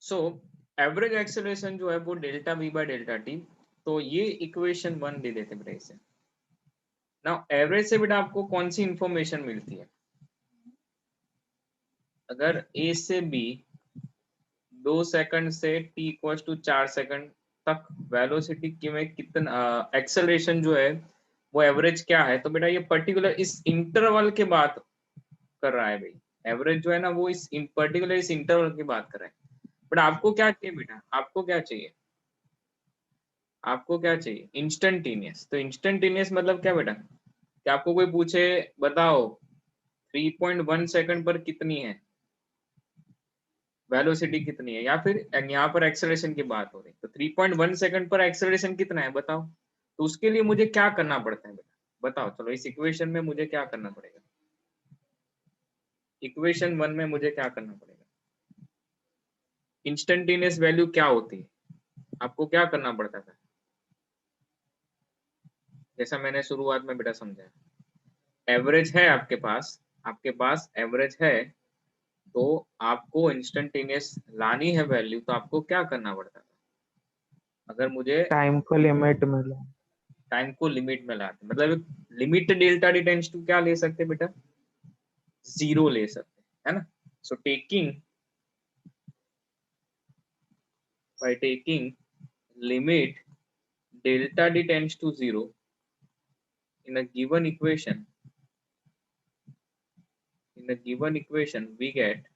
सो एवरेज एक्सेलरेशन जो है वो delta v by delta t, तो ये इक्वेशन 1 दे देते बेटा इसे। नाउ एवरेज से बेटा आपको कौन सी इंफॉर्मेशन मिलती है, अगर a से b 2 सेकंड से t इक्वल टू 4 सेकंड तक वेलोसिटी की में कितना एक्सेलरेशन जो है वो एवरेज क्या है, तो बेटा ये पर्टिकुलर इस इंटरवल के बात कर रहा है भाई, एवरेज जो है ना वो इस पर्टिकुलर इस इंटरवल की बात कर रहा है। बट आपको क्या चाहिए बेटा, आपको क्या चाहिए, आपको क्या चाहिए, इंस्टेंटेनियस। तो इंस्टेंटेनियस मतलब क्या बेटा, कि आपको कोई पूछे बताओ 3.1 सेकंड पर कितनी है वेलोसिटी, कितनी है, या फिर यहाँ पर एक्सेलरेशन की बात हो रही, तो 3.1 सेकंड पर एक्सेलरेशन कितना है बताओ, तो उसके लिए मुझे क्या करना पड़ता है बेटा, बताओ। चलो इस इक्वेशन में मुझे क्या करना पड़ेगा, इक्वेशन 1 में मुझे क्या करना पड़ेगा, इंस्टेंटेनियस वैल्यू क्या होती है, आपको क्या करना पड़ता था, जैसा मैंने शुरुआत में बेटा समझाया, एवरेज है आपके पास एवरेज है, तो आपको इंस्टेंटेनियस लानी है वैल्यू, तो आपको क्या करना पड़ता था, अगर मुझे टाइम को लिमिट में लो। टाइम को लिमिट में लाते, मतलब limit delta D tends to क्या ले सकते बेटा, 0 ले सकते, है ना। So taking by taking limit delta D tends to 0 in a given equation, we get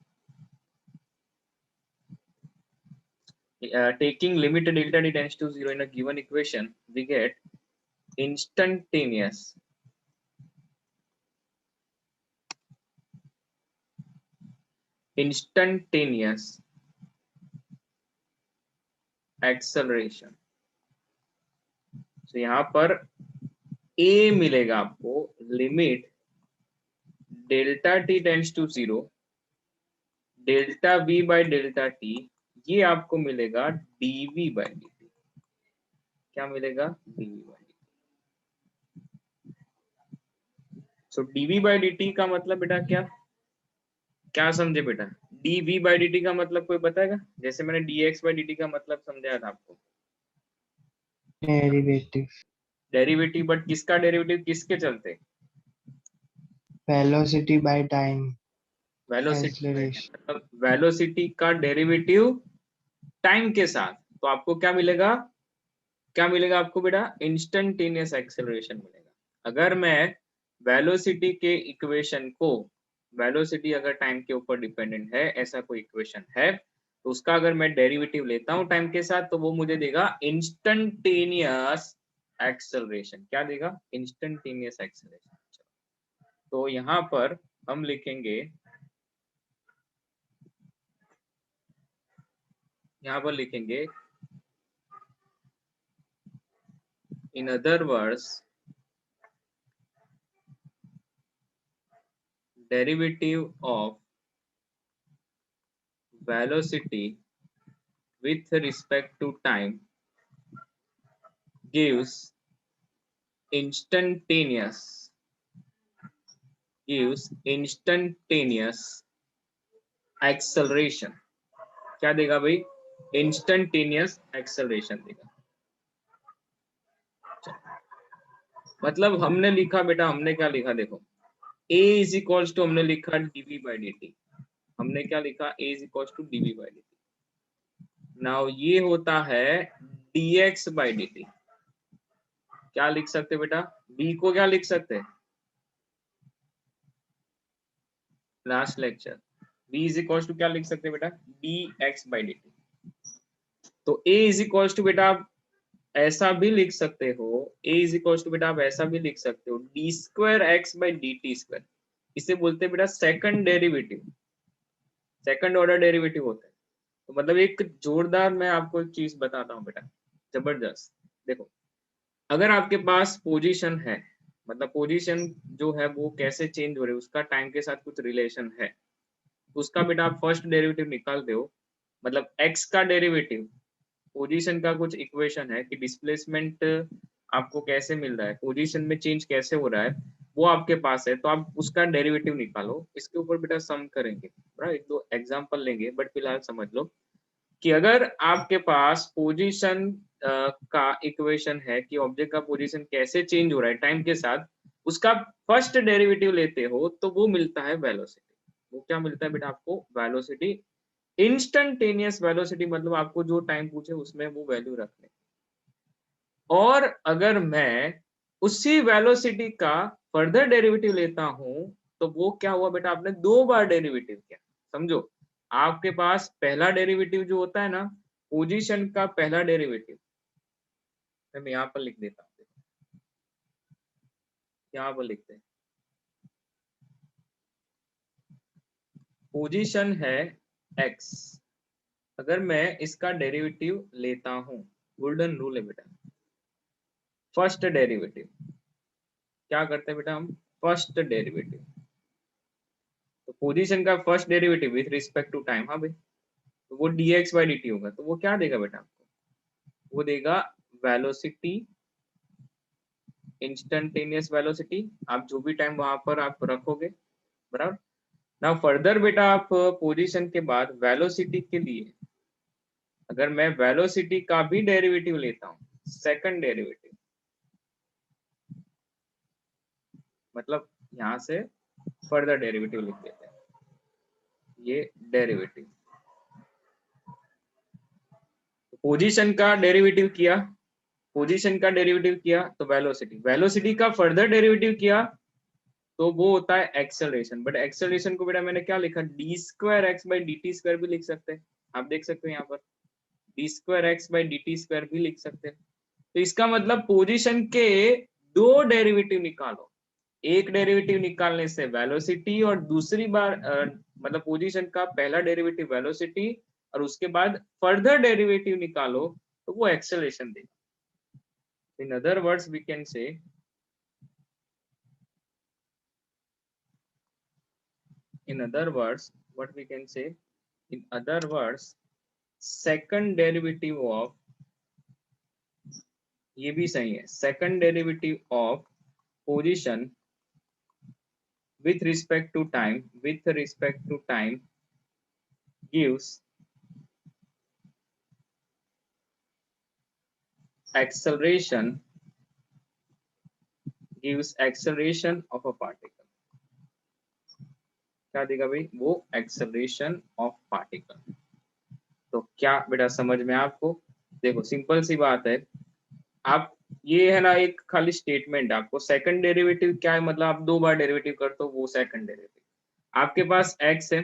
taking limit delta t tends to 0 in a given equation, we get instantaneous acceleration। तो यहाँ पर a मिलेगा आपको limit delta t tends to 0 delta v by delta t, ये आपको मिलेगा dv bye dt, क्या मिलेगा, dv बाय dt। सो dv बाय dt का मतलब बेटा क्या क्या समझे बेटा, dv बाय dt का मतलब कोई बताएगा, जैसे मैंने dx बाय dt का मतलब समझाया था आपको, डेरिवेटिव। डेरिवेटिव, बट किसका डेरिवेटिव किसके चलते, velocity by time velocity, acceleration. मतलब वेलोसिटी का डेरिवेटिव टाइम के साथ, तो आपको क्या मिलेगा आपको बेटा, इंस्टेंटेनियस एक्सेलरेशन मिलेगा। अगर मैं वेलोसिटी के इक्वेशन को, वेलोसिटी अगर टाइम के ऊपर डिपेंडेंट है ऐसा कोई इक्वेशन है, तो उसका अगर मैं डेरिवेटिव लेता हूं टाइम के साथ, तो वो मुझे देगा इंस्टेंटेनियस एक्सेलरेशन, क्या देगा, इंस्टेंटेनियस एक्सेलरेशन। तो यहाँ पर हम लिखेंगे, यहाँ पर लिखेंगे in other words derivative of velocity with respect to time gives instantaneous acceleration, क्या देगा भाई, इंस्टेंटेनियस एक्सेलरेशन देगा। मतलब हमने लिखा बेटा, हमने क्या लिखा देखो, a इज इक्वल्स टू हमने लिखा dv बाई dt, हमने क्या लिखा, a is equals to dv by dt। Now ये होता है dx by dt। क्या लिख सकते बेटा, b को क्या लिख सकते हैं last lecture, b is equal to क्या लिख सकते हैं बेटा, dx by dt। तो a इज इक्वल टू बेटा आप ऐसा भी लिख सकते हो, a इज इक्वल टू बेटा आप ऐसा भी लिख सकते हो D square x by D T square. इसे बोलते हैं बेटा second derivative, second order derivative होता है। तो मतलब एक जोरदार मैं आपको एक चीज बताता हूँ बेटा, जबरदस्त। देखो अगर आपके पास पोजीशन है, मतलब पोजीशन जो है वो कैसे चेंज हो रही है उसका टाइम के साथ कुछ रिलेशन है, तो उसका बेटा आप फर्स्ट डेरिवेटिव निकालते हो। मतलब एक्स का डेरिवेटिव, पोजीशन का कुछ इक्वेशन है कि डिस्प्लेसमेंट आपको कैसे मिल रहा है, पोजीशन में चेंज कैसे हो रहा है, वो आपके पास है, तो आप उसका डेरिवेटिव निकालो। इसके ऊपर बेटा सम करेंगे, एक दो एग्जांपल लेंगे, बट फिलहाल समझ लो कि अगर आपके पास पोजीशन का इक्वेशन है कि ऑब्जेक्ट का पोजीशन कैसे चेंज हो रहा है टाइम के साथ, उसका फर्स्ट डेरिवेटिव लेते हो तो वो मिलता है वेलोसिटी। वो क्या मिलता है बेटा आपको, वेलोसिटी, इंस्टेंटेनियस वेलोसिटी, मतलब आपको जो टाइम पूछे उसमें वो वैल्यू रखने। और अगर मैं उसी वेलोसिटी का फर्दर डेरिवेटिव लेता हूं तो वो क्या हुआ बेटा, आपने दो बार डेरिवेटिव किया। समझो आपके पास पहला डेरिवेटिव जो होता है ना, पोजीशन का पहला डेरिवेटिव, मैं यहाँ पर लिख देता हूँ, यहाँ पर लिखते हैं, पोजीशन है x, अगर मैं इसका डेरिवेटिव लेता हूँ, गोल्डन रूल है बेटा, फर्स्ट डेरिवेटिव क्या करते हैं बेटा हम, फर्स्ट डेरिवेटिव, तो पोजीशन का first derivative with respect to time, हाँ भाई, तो वो dx बाई dt होगा, तो वो क्या देगा बेटा आपको, वो देगा वेलोसिटी, इंस्टेंटेनियस वेलोसिटी, आप जो भी टाइम वहां पर आप रखोगे, बराबर ना। फर्दर बेटा आप पोजीशन के बाद वेलोसिटी के लिए, अगर मैं वेलोसिटी का भी डेरिवेटिव लेता हूँ, सेकंड डेरिवेटिव, मतलब यहाँ से फर्दर डेरिवेटिव लिख देते हैं, ये डेरिवेटिव, पोजीशन का डेरिवेटिव किया, पोजीशन का डेरिवेटिव किया तो वेलोसिटी, वेलोसिटी का फर्दर डेरिवेटिव किया तो वो होता है एक्सेलरेशन। बट एक्सेलरेशन को बेटा मैंने क्या लिखा, D square x by D T square भी लिख सकते हैं, आप देख सकते हो यहाँ पर D square x by D T square भी लिख सकते हैं। तो इसका मतलब पोजीशन के दो डेरिवेटिव निकालो, एक डेरिवेटिव निकालने से वेलोसिटी और दूसरी बार मतलब पोजीशन का पहला डेरिवेटिव वेलोसिटी और उसके बाद फर्दर डेरिवेटिव निकालो तो वो एक्सेलरेशन देगा। In other words, we can say what we can say, in other words, second derivative of, ये भी सही है, second derivative of position with respect to time gives acceleration of a particle। क्या देगा भाई, वो एक्सेलरेशन ऑफ पार्टिकल। तो क्या बेटा समझ में आपको, देखो सिंपल सी बात है, आप ये है ना एक खाली स्टेटमेंट, आपको सेकंड डेरिवेटिव क्या है, मतलब आप दो बार डेरिवेटिव करते हो, वो सेकंड डेरिवेटिव। आपके पास x है,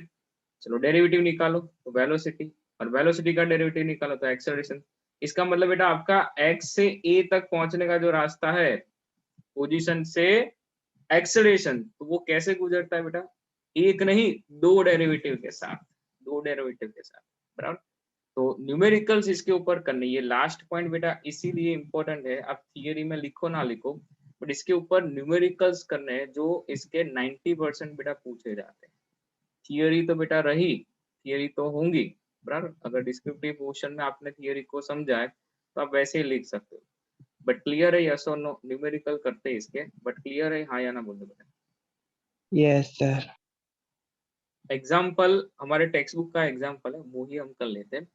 चलो डेरिवेटिव निकालो तो वेलोसिटी, और वेलोसिटी का डेरिवेटिव निकालो तो एक्सेलरेशन। इसका मतलब बेटा आपका x से a तक पहुंचने का जो रास्ता है पोजीशन से एक्सेलरेशन, तो वो कैसे गुजरता है बेटा, एक नहीं दो डेरिवेटिव के साथ, दो डेरिवेटिव के साथ, बराबर। तो न्यूमेरिकल्स इसके ऊपर करने, ये लास्ट पॉइंट बेटा इसीलिए इंपॉर्टेंट है, आप थियरी में लिखो ना लिखो, बट इसके ऊपर न्यूमेरिकल्स करने हैं जो इसके 90% बेटा पूछे जाते हैं। थियरी तो बेटा रही, थियरी तो होंगी, बराबर। अगर डिस्क्रिप्टिव पोर्शन में आपने थियरी को समझा है तो आप वैसे ही लिख सकते हो, बट क्लियर है यस और नो, न्यूमेरिकल करते हैं इसके, बट क्लियर है हाँ या ना बोलो बेटा। Yes, sir. एग्जाम्पल हमारे टेक्स्ट बुक का एग्जाम्पल है, वो ही हम कर लेते हैं,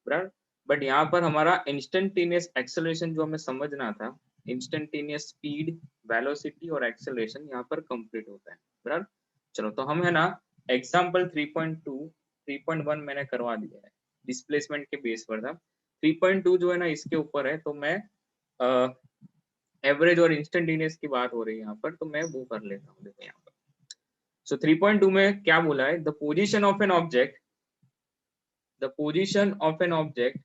बराबर। बट यहाँ पर हमारा इंस्टेंटेनियस एक्सेलरेशन जो हमें समझना था, इंस्टेंटेनियस स्पीड, वेलोसिटी और एक्सेलरेशन यहाँ पर कंप्लीट होता है, बराबर। चलो तो हम है ना एग्जाम्पल 3.2 3.1 मैंने करवा दिया है, डिस्प्लेसमेंट के बेस पर था। 3.2 जो है ना इसके ऊपर है, तो मैं एवरेज और इंस्टेंटेनियस की बात हो रही है यहाँ पर, तो मैं वो कर लेता हूँ। देखो यहाँ पर सो 3.2 में क्या बोला है, the position of an object, the position of an object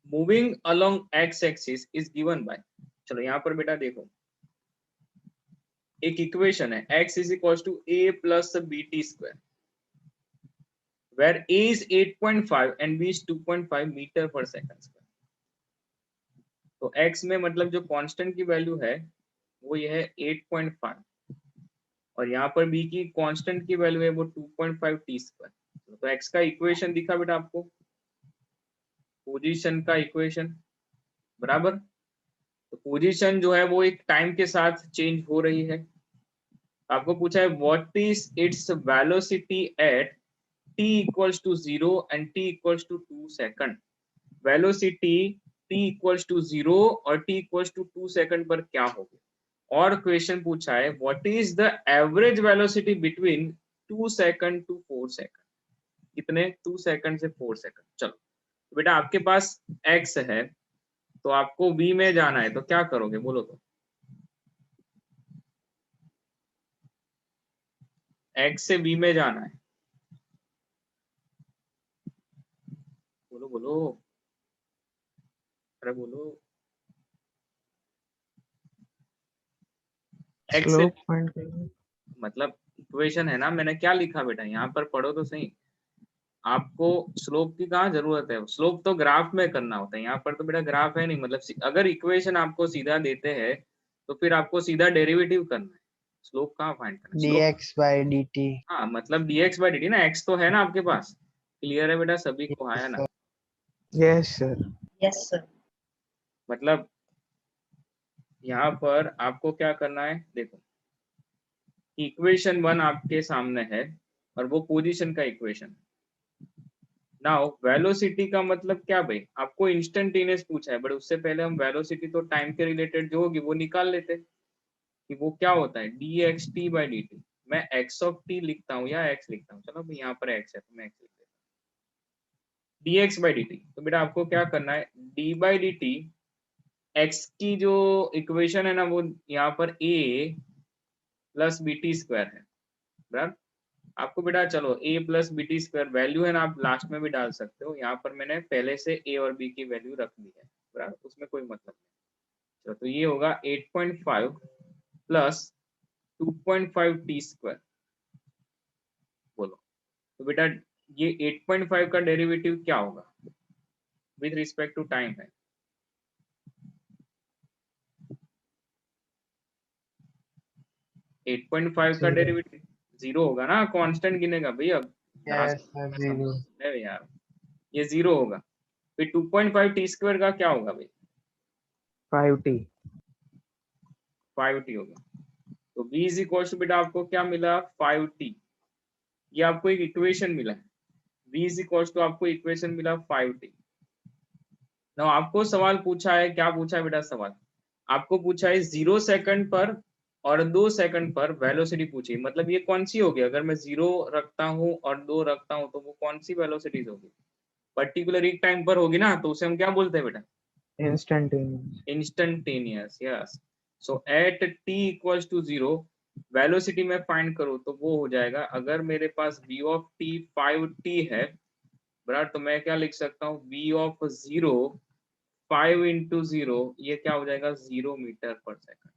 moving along X axis is given by, चलो यहाँ पर बेटा देखो एक इक्वेशन है, x is equal to a plus bt square, where a is 8.5 and b is 2.5 metre per second square. तो x में मतलब जो कांस्टेंट की वैल्यू है वो ये है 8.5 और यहाँ पर b की कांस्टेंट की वैल्यू है वो 2.5 t स्क्वायर। तो x का इक्वेशन दिखा बेटा आपको, पोजीशन का इक्वेशन बराबर। तो पोजीशन जो है वो एक टाइम के साथ चेंज हो रही है। आपको पूछा है what is its velocity at t equals to 0 and t equals to 2 second. Velocity t equals to 0 और t equals to 2 सेकंड पर क्या होगी। और क्वेश्चन पूछा है what is the average velocity between 2 second to 4 second, कितने 2 second से 4 second. चलो बेटा आपके पास x है तो आपको v में जाना है, तो क्या करोगे बोलो। तो x से v में जाना है, बोलो बोलो, अरे बोलो। x से स्लोप फाइंड करना। मतलब इक्वेशन है ना, मैंने क्या लिखा बेटा यहाँ पर पढ़ो तो सही। आपको स्लोप की कहाँ जरूरत है, स्लोप तो ग्राफ में करना होता है, यहाँ पर तो बेटा ग्राफ है नहीं। मतलब अगर इक्वेशन आपको सीधा देते हैं तो फिर आपको सीधा डेरिवेटिव करना है, स्लोप कहाँ फाइंड करना है। dx by dt। हाँ मतलब dx बाई dt ना, x तो है ना आपके पास। क्लियर है बेटा सभी को, आया ना। Yes sir। Yes, sir. मतलब यहाँ पर आपको क्या करना है, देखो इक्वेशन 1 आपके सामने है और वो पोजीशन का इक्वेशन। नाउ वेलोसिटी का मतलब क्या भाई, आपको इंस्टेंटेनियस पूछा है, बट उससे पहले हम वेलोसिटी तो टाइम के रिलेटेड जो होगी वो निकाल लेते कि वो क्या होता है dxt बाई dt। मैं x ऑफ t लिखता हूँ या x लिखता हूँ, चलो भाई यहाँ पर x है तो मैं x लिख देता हूँ, dx बाई dt। तो बेटा आपको क्या करना है, d बाई dt, x की जो इक्वेशन है ना वो यहाँ पर a plus B T square है बराबर। आपको बेटा चलो a plus B T square value है ना, आप लास्ट में भी डाल सकते हो, यहाँ पर मैंने पहले से a और b की वैल्यू रख दी है बराबर, उसमें कोई मतलब नहीं। चलो तो ये होगा 8.5 प्लस 2.5 टी स्क्वायर, बोलो। तो बेटा ये 8.5 का डेरिवेटिव क्या होगा विद रिस्पेक्ट टू टाइम है, एट पॉइंट फाइव का डेरिवेटिव 0 होगा ना, कांस्टेंट गिनेगा भैया। Yes sir, 0। अरे यार ये 0 होगा। फिर 2.5 टी स्क्वायर का क्या होगा भाई, 5t। 5t होगा। तो v इज इक्वल टू बेटा आपको क्या मिला 5t, ये आपको एक इक्वेशन मिला है। v इज इक्वल टू आपको इक्वेशन मिला 5t। ना आपको सवाल पूछा है, क्या पूछा है बेटा सवाल, आपको पूछा है 0 सेकंड पर और 2 सेकंड पर वेलोसिटी पूछी। मतलब ये कौन सी होगी, अगर मैं 0 रखता हूँ और 2 रखता हूँ तो वो कौन सी वेलोसिटीज होगी, पर्टिकुलर एक टाइम पर होगी ना, तो उसे हम क्या बोलते हैं बेटा, Instantaneous। Instantaneous. Yes, so at t equals to 0 velocity में फाइंड करूँ तो वो हो जाएगा, अगर मेरे पास v ऑफ t 5t है बराबर, तो मैं क्या लिख सकता हूँ v ऑफ 0 5 इंटू 0, ये क्या हो जाएगा 0 मीटर पर सेकंड।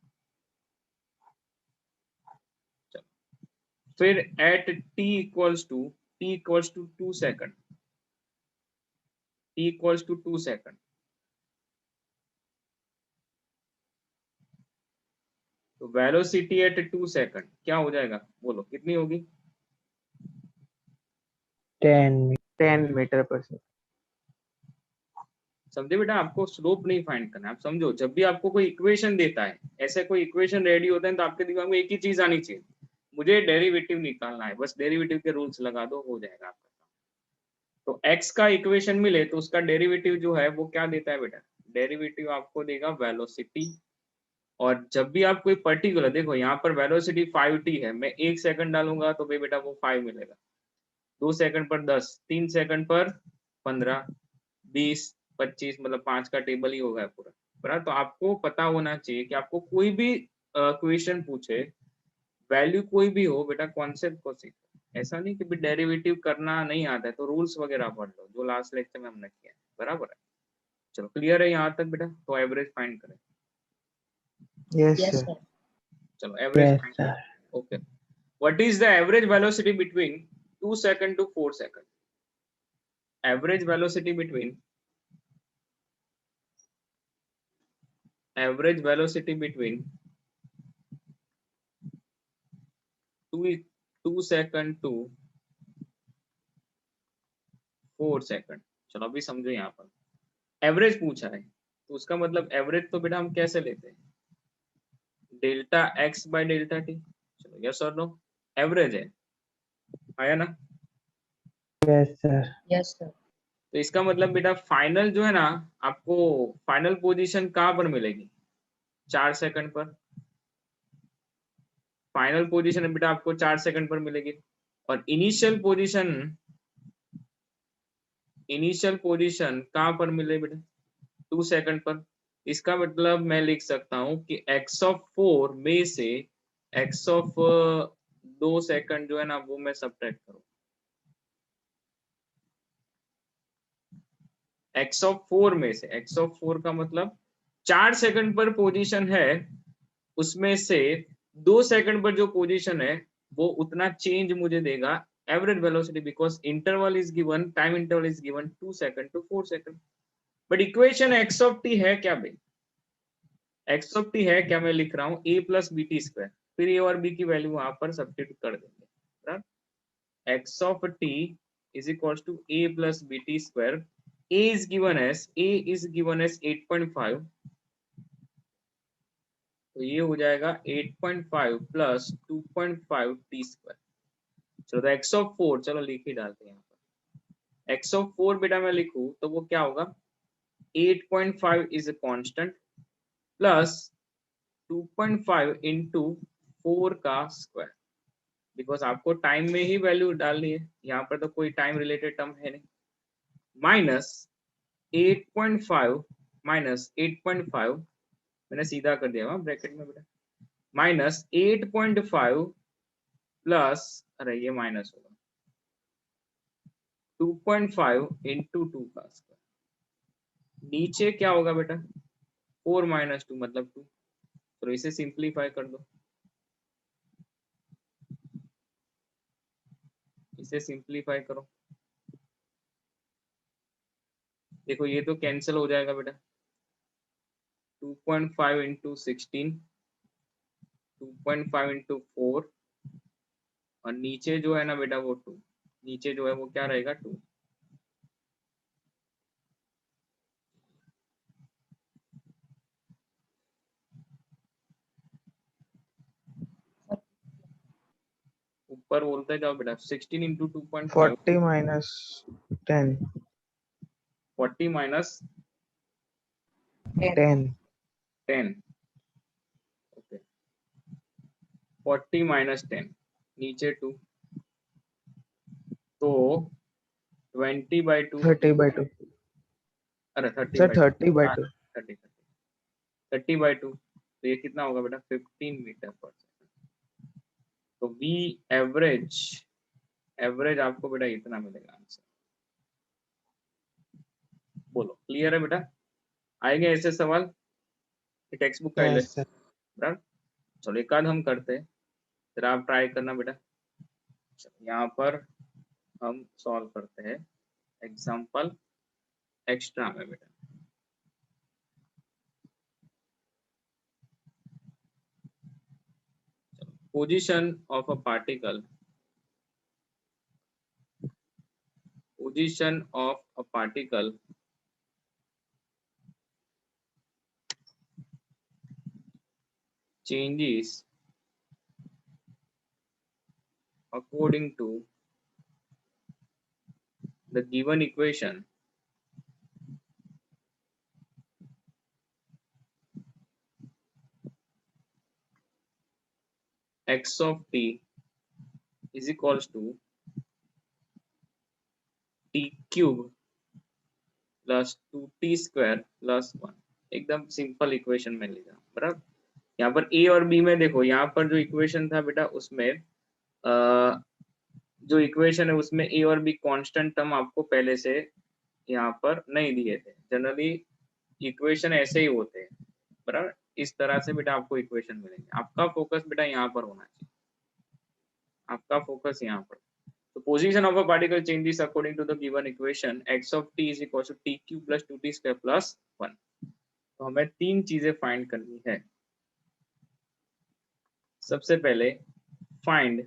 फिर at t equals to 2 second, t equals to 2 second, तो वेलोसिटी एट 2 सेकंड क्या हो जाएगा बोलो, कितनी होगी। 10 मीटर पर सेकंड। समझे बेटा, आपको स्लोप नहीं फाइंड करना है। आप समझो जब भी आपको कोई इक्वेशन देता है, ऐसे कोई इक्वेशन रेडी होता है तो आपके दिमाग में एक ही चीज आनी चाहिए, मुझे डेरिवेटिव निकालना है, बस डेरिवेटिव के रूल्स लगा दो हो जाएगा आपका काम। तो x का इक्वेशन मिले तो उसका डेरिवेटिव जो है वो क्या देता है बेटा, डेरिवेटिव आपको देगा वेलोसिटी। और जब भी आप कोई पर्टिकुलर, देखो यहाँ पर वेलोसिटी 5t है, मैं 1 सेकंड डालूंगा तो भाई बेटा वो 5 मिलेगा, 2 सेकंड पर 10, 3 सेकंड पर 15, 20, 25 मतलब 5 का टेबल ही होगा पूरा, बराबर। तो आपको पता होना चाहिए कि आपको कोई भी क्वेश्चन पूछे, वैल्यू कोई भी हो, बेटा कॉन्सेप्ट को सीखो। ऐसा नहीं कि डेरिवेटिव करना नहीं आता है तो रूल्स वगैरह पढ़ लो, जो लास्ट लेक्चर में हमने किया है, बराबर है। चलो क्लियर है यहाँ तक बेटा? तो एवरेज फाइंड करें। Yes, Yes, sir. sir. चलो एवरेज Yes, फाइंड sir. करें। Okay, what is the average velocity between 2 second to 4 second? Average velocity between average velocity between 2 second to 4 second. चलो अभी समझो, यहाँ पर एवरेज पूछा है तो उसका मतलब एवरेज तो बेटा हम कैसे लेते हैं, delta X by delta T. चलो यस और नो, एवरेज है, आया ना? Yes, sir. Yes, sir. तो इसका मतलब बेटा फाइनल जो है ना, आपको फाइनल पोजीशन कहाँ पर मिलेगी? 4 सेकंड पर। फाइनल पोजीशन बेटा आपको 4 सेकंड पर मिलेगी, और इनिशियल पोजीशन कहाँ पर मिले बेटा? 2 सेकंड पर। इसका मतलब मैं लिख सकता हूँ कि x ऑफ 4 में से x ऑफ 2 सेकंड जो है ना वो मैं सब्ट्रैक्ट करूँ। x ऑफ 4 में से, x ऑफ 4 का मतलब 4 सेकंड पर पोजीशन है, उसमें से 2 सेकंड पर जो पोजीशन है वो उतना चेंज मुझे देगा average velocity, because interval is given, time interval is given 2 second to 4 second. But equation x of t है क्या भाई? एक्स ऑफ टी है क्या? मैं लिख रहा हूँ a plus B T square, फिर ए और बी की वैल्यू वहां पर सब्स्टिट्यूट कर देंगे। X of T is equal to a plus B T square. a is given as 8.5, तो ये हो जाएगा 8.5 प्लस 2.5 टी स्क्वायर। चलो तो एक्स ऑफ 4 चलो लिख ही डालते हैं यहाँ पर। एक्स ऑफ 4 बेटा मैं लिखूं तो वो क्या होगा? 8.5 is a constant plus 2.5 into 4 का स्क्वायर, बिकॉज आपको टाइम में ही वैल्यू डालनी है, यहाँ पर तो कोई टाइम रिलेटेड टर्म है नहीं। माइनस 8.5 माइनस 8.5, मैंने सीधा कर दिया वहाँ ब्रैकेट में बेटा, माइनस 8.5 प्लस, अरे ये माइनस होगा 2.5 इंटू 2 का स्क्वायर। नीचे क्या होगा बेटा? 4 माइनस 2 मतलब 2। तो इसे सिंप्लीफाई कर दो, इसे सिंप्लीफाई करो। देखो ये तो कैंसिल हो जाएगा बेटा, 2.5 इंटू 16, 2.5 इंटू 4, और नीचे जो है ना बेटा वो 2, नीचे जो है वो क्या रहेगा? 2। ऊपर बोलते जाओ बेटा, 16 into 2.5, 40 minus 10. 40 minus 10. 10, okay, 40 minus 10, नीचे 2, तो 20 बाई 2, 30 by 2. अरे 30 Sir, बाई 2, 30 by 2. 30 बाई 2, तो ये कितना होगा बेटा? 15 मीटर पर सेकंड। तो वी एवरेज, एवरेज आपको बेटा इतना मिलेगा आंसर। बोलो क्लियर है बेटा? आएंगे ऐसे सवाल टेक्स्ट बुक का Yes, sir. बराबर। चलो एक आध हम करते हैं, फिर आप ट्राई करना बेटा। यहाँ पर हम सॉल्व करते हैं एग्जाम्पल एक्स्ट्रा में बेटा। Position of a particle, position of a particle changes according to the given equation x of t is equals to t cube plus 2t² plus 1, एकदम सिंपल इक्वेशन में लिखा, बराबर। यहाँ पर a और b में देखो, यहाँ पर जो इक्वेशन था बेटा उसमें जो इक्वेशन है उसमें a और b कांस्टेंट टर्म आपको पहले से यहाँ पर नहीं दिए थे। जनरली इक्वेशन ऐसे ही होते हैं, बराबर। इस तरह से बेटा आपको इक्वेशन मिलेंगे। आपका फोकस बेटा यहाँ पर होना चाहिए, आपका फोकस यहाँ पर। तो position of a particle changes according to the given equation x of t is equal to tq plus 2t² plus 1। तो हमें तीन चीजें फाइंड करनी है। सबसे पहले find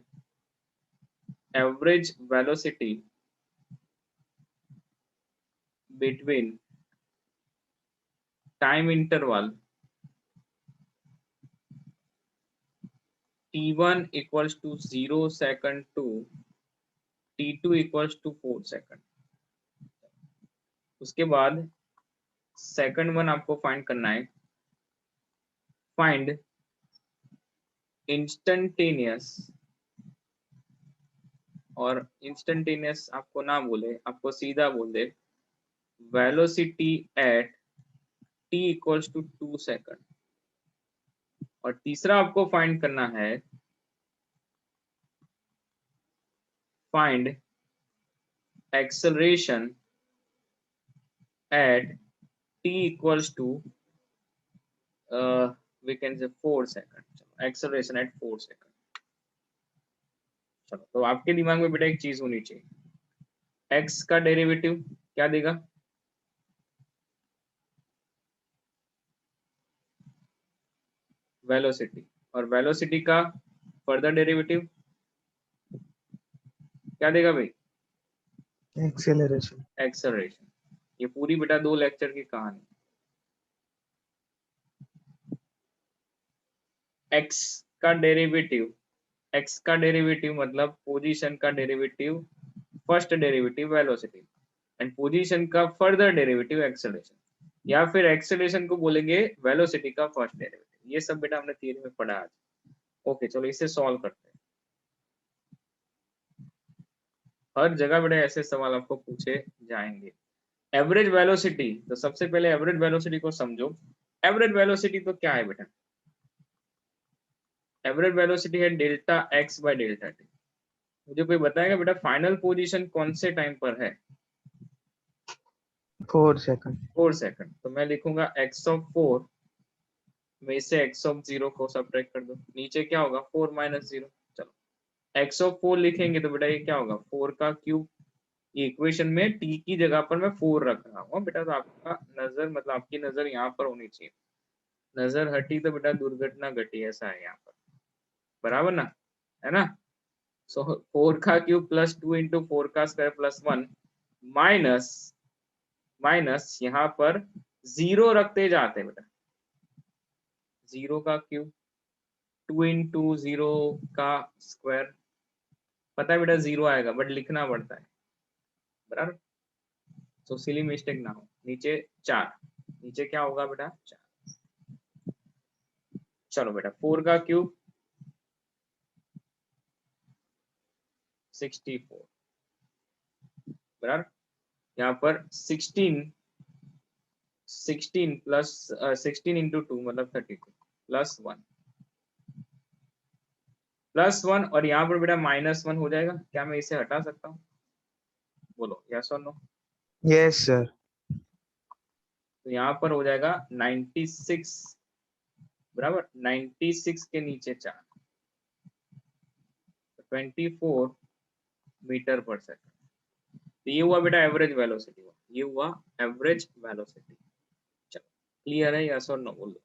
average velocity between time interval t1 equals to 0 second to t2 equals to 4 second। उसके बाद सेकंड वन आपको फाइंड करना है, फाइंड इंस्टेंटेनियस, और इंस्टेंटेनियस आपको ना बोले, आपको सीधा बोल दे velocity at t equals to 2 second। और तीसरा आपको फाइंड करना है, find acceleration at t equals to we can say 4 second। Acceleration at 4 second। चलो, तो आपके दिमाग में बेटा एक चीज होनी चाहिए, x का डेरिवेटिव क्या देगा? वेलोसिटी, और वेलोसिटी का फर्दर डेरिवेटिव क्या देगा भाई? एक्सेलरेशन। एक्सेलरेशन। ये पूरी बेटा 2 लेक्चर की कहानी। x का डेरिवेटिव, x का डेरिवेटिव मतलब पोजीशन का derivative, first derivative velocity, and position का फर्दर डेरिवेटिव एक्सेलरेशन, या फिर एक्सेलरेशन को बोलेंगे वेलोसिटी का फर्स्ट डेरिवेटिव। ये सब बेटा हमने थियरी में पढ़ा आज। ओके, चलो इसे सॉल्व करते हैं। हर जगह बेटा ऐसे सवाल आपको पूछे जाएंगे। एवरेज वेलोसिटी, तो सबसे पहले एवरेज वेलोसिटी को समझो। एवरेज वेलोसिटी तो क्या है बेटा? एवरेज वेलोसिटी है delta x bye delta T. मुझे कोई बताएगा बेटा फाइनल पोजीशन कौन से टाइम पर है? 4 सेकंड। 4 सेकंड। तो मैं लिखूंगा x of 4 में से x of 0 को सब्ट्रैक्ट कर दो, नीचे क्या होगा? 4 माइनस 0। चलो, x of 4 लिखेंगे तो बेटा ये क्या होगा? 4 का क्यूब। ये इक्वेशन में t की जगह पर मैं 4 रख रहा हूँ बेटा, तो आपका नजर मतलब आपकी नजर यहाँ पर होनी चाहिए। नजर हटी तो बेटा दुर्घटना घटी, ऐसा है यहाँ पर, बराबर ना, है ना। सो 4 का क्यूब प्लस 2 इंटू 4 का स्क्वायर प्लस 1 माइनस माइनस यहाँ पर 0 रखते जाते बेटा, 0 का क्यूब 2 इंटू 0 का स्क्वायर, पता है बेटा 0 आएगा बट लिखना पड़ता है, बराबर। सो सिली मिस्टेक ना हो। नीचे 4, नीचे क्या होगा बेटा? 4। चलो बेटा 4 का क्यूब 64, बराबर। यहाँ पर 16 प्लस 16 इंटू 2 मतलब 32 प्लस 1 और यहाँ पर बेटा -1 हो जाएगा। क्या मैं इसे हटा सकता हूँ? बोलो यस और नो। Yes sir. तो यहाँ पर हो जाएगा 96, बराबर। 96 के नीचे 4, 24 मीटर पर सेकंड। तो ये हुआ बेटा एवरेज वेलोसिटी, ये हुआ एवरेज वेलोसिटी। चलो, क्लियर है? यस और नो बोलो।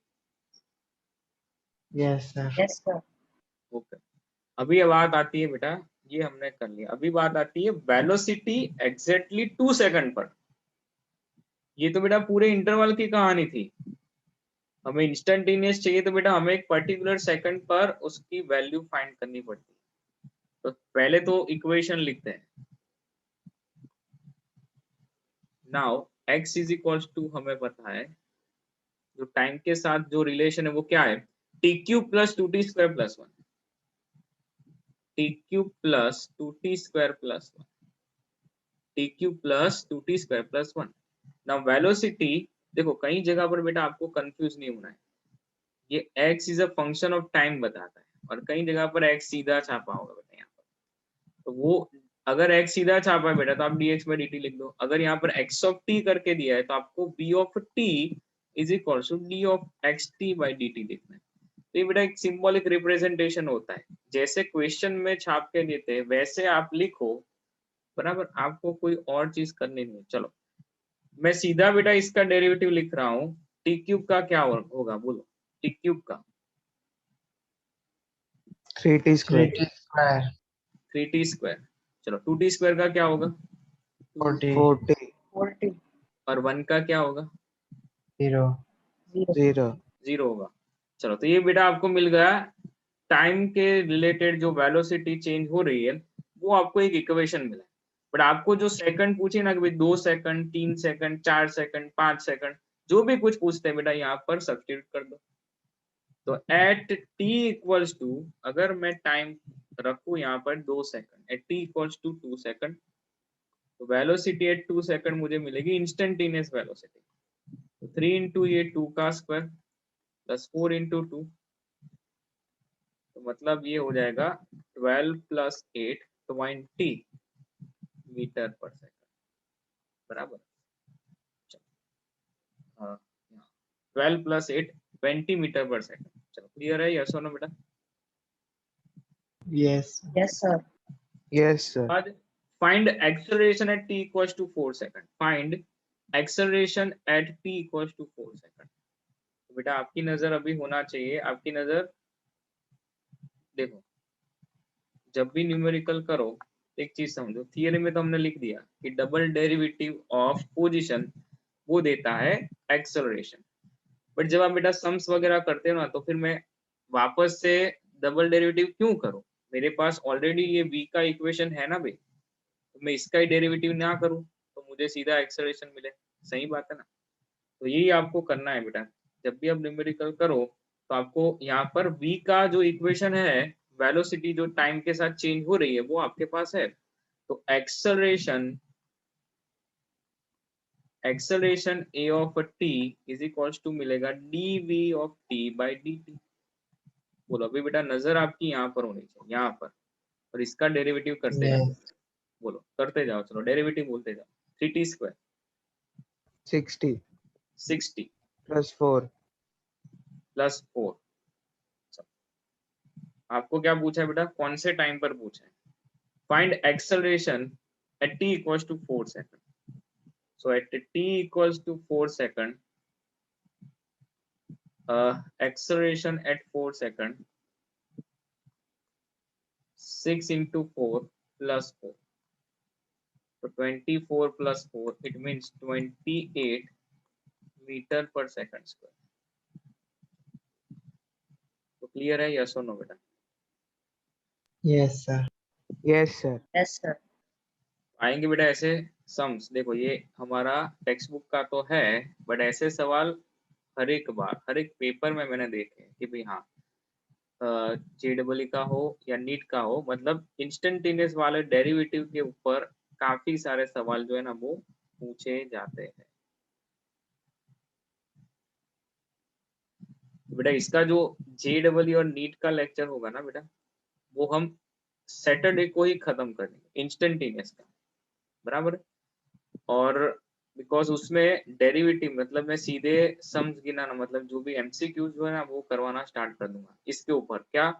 Yes sir. Yes, sir. Okay, अभी बात आती है बेटा, ये हमने कर लिया। अभी बात आती है वेलोसिटी एग्जैक्टली 2 सेकंड पर। ये तो बेटा पूरे इंटरवल की कहानी थी। हमें इंस्टेंटेनियस चाहिए तो बेटा हमें एक पर्टिकुलर सेकंड पर उसकी वैल्यू फाइंड करनी पड़ती है। तो पहले तो इक्वेशन लिखते हैं। Now x is equals to, हमें पता है जो टाइम के साथ जो रिलेशन है वो क्या है? T cube plus 2t² plus 1, T cube plus 2t² plus 1, T cube plus 2t² plus 1। ना वेलोसिटी, देखो कई जगह पर बेटा आपको कंफ्यूज नहीं होना है, ये x is a function of time बताता है, और कई जगह पर x सीधा छापा होगा बेटा यहाँ पर, तो वो अगर x सीधा छापा है बेटा तो आप dx by dt लिख दो, अगर यहाँ पर x of t करके दिया है तो आपको b of t is equal to d of xt by dt लिखना है। तो ये बेटा एक सिंबॉलिक रिप्रेजेंटेशन होता है, जैसे क्वेश्चन में छाप के देते हैं वैसे आप लिखो, बराबर, आपको कोई और चीज करनी नहीं है। चलो मैं सीधा बेटा इसका डेरिवेटिव लिख रहा हूँ, टी क्यूब का क्या होगा बोलो, टी क्यूब का 3t square. 3t square. 3t square, चलो 2t स्क्वायर का क्या होगा 40. 40. 40. और 1 का क्या होगा 0. 0. 0. 0 होगा। चलो तो ये बेटा आपको मिल गया टाइम के रिलेटेड जो वेलोसिटी चेंज हो रही है वो आपको एक इक्वेशन मिला है। बट आपको जो सेकंड पूछे ना कि भाई 2 सेकंड 3 सेकंड 4 सेकंड 5 सेकंड जो भी कुछ पूछते हैं बेटा यहाँ पर सब्स्टिट्यूट कर दो। तो एट t इक्वल्स टू, अगर मैं टाइम रखूं यहाँ पर 2 second, at t equals to 2 second, तो वेलोसिटी एट 2 सेकंड मुझे मिलेगी इंस्टेंटेनियस वेलोसिटी। तो 3 इंटू ये 2 का स्क्वायर प्लस 4 इंटू 2, तो मतलब ये हो जाएगा 12 प्लस 8 20 मीटर पर सेकंड, बराबर। हाँ 12 प्लस 8 20 मीटर पर सेकंड। चलो क्लियर है, यस और नो बेटा। Yes. Yes, sir. Yes, sir. बाद find acceleration at t equals to 4 second, find acceleration at t equals to 4 second। तो बेटा आपकी नजर अभी होना चाहिए, आपकी नजर देखो, जब भी न्यूमेरिकल करो एक चीज समझो, थियरी में तो हमने लिख दिया कि डबल डेरिवेटिव ऑफ पोजीशन वो देता है एक्सेलरेशन, बट जब आप बेटा सम्स वगैरह करते हो ना तो फिर मैं वापस से डबल डेरिवेटिव क्यों करूं, मेरे पास ऑलरेडी ये v का इक्वेशन है ना भाई, तो मैं इसका ही डेरिवेटिव ना करूं तो मुझे सीधा एक्सेलरेशन मिले, सही बात है ना। तो यही आपको करना है बेटा, जब भी आप न्यूमेरिकल करो तो आपको यहाँ पर v का जो इक्वेशन है, वेलोसिटी जो टाइम के साथ चेंज हो रही है वो आपके पास है, तो acceleration a of t is equals to मिलेगा dv of t by dt। बोलो अभी बेटा नजर आपकी यहाँ पर होनी चाहिए, यहाँ पर, और इसका डेरिवेटिव करते जाओ, Yes. बोलो करते जाओ, चलो डेरिवेटिव बोलते जाओ, 3t स्क्वायर 60 60 plus 4. प्लस 4। आपको क्या पूछा है बेटा, कौन से टाइम पर पूछा है, find acceleration at t equals to 4 second. So at t equals to 4 second, acceleration at 4 second, 6 into 4 plus 4, so 24 plus 4 it means 28 meter per second square। तो क्लियर है यस और नो बेटा। Yes, sir. Yes, sir. Yes, sir. आएंगे बेटा ऐसे sums, देखो ये हमारा टेक्स्ट बुक का तो है, बट ऐसे सवाल हर एक बार हर एक पेपर में मैंने देखे हैं कि भाई हाँ जेडबल का हो या नीट का हो, मतलब इंस्टेंटेनियस वाले डेरिवेटिव के ऊपर काफी सारे सवाल जो है ना वो पूछे जाते हैं। बेटा इसका जो जेडबल और नीट का लेक्चर होगा ना बेटा, वो हम सैटरडे को ही खत्म कर देंगे इंस्टेंटेनियस का, बराबर। और बिकॉज उसमें डेरिवेटिव मतलब मैं सीधे सम्स गिनाना, मतलब जो भी एमसीक्यूज जो है ना वो करवाना स्टार्ट कर दूंगा इसके ऊपर। क्या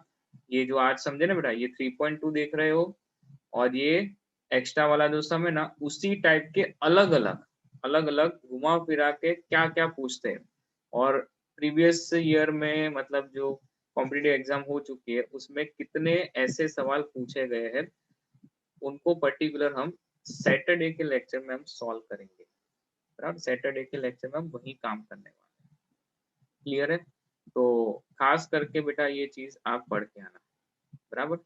ये जो आज समझे ना बेटा, ये 3.2 देख रहे हो, और ये एक्स्ट्रा वाला जो सम है ना उसी टाइप के अलग अलग घुमा फिरा के क्या क्या पूछते हैं, और प्रीवियस ईयर में मतलब जो कॉम्पिटिटिव एग्जाम हो चुकी है उसमें कितने ऐसे सवाल पूछे गए हैं, उनको पर्टिकुलर हम सैटरडे के लेक्चर में हम सॉल्व करेंगे, बराबर। सैटरडे के लेक्चर में हम वही काम करने वाले हैं, क्लियर है। तो खास करके बेटा ये चीज आप पढ़ के आना, बराबर।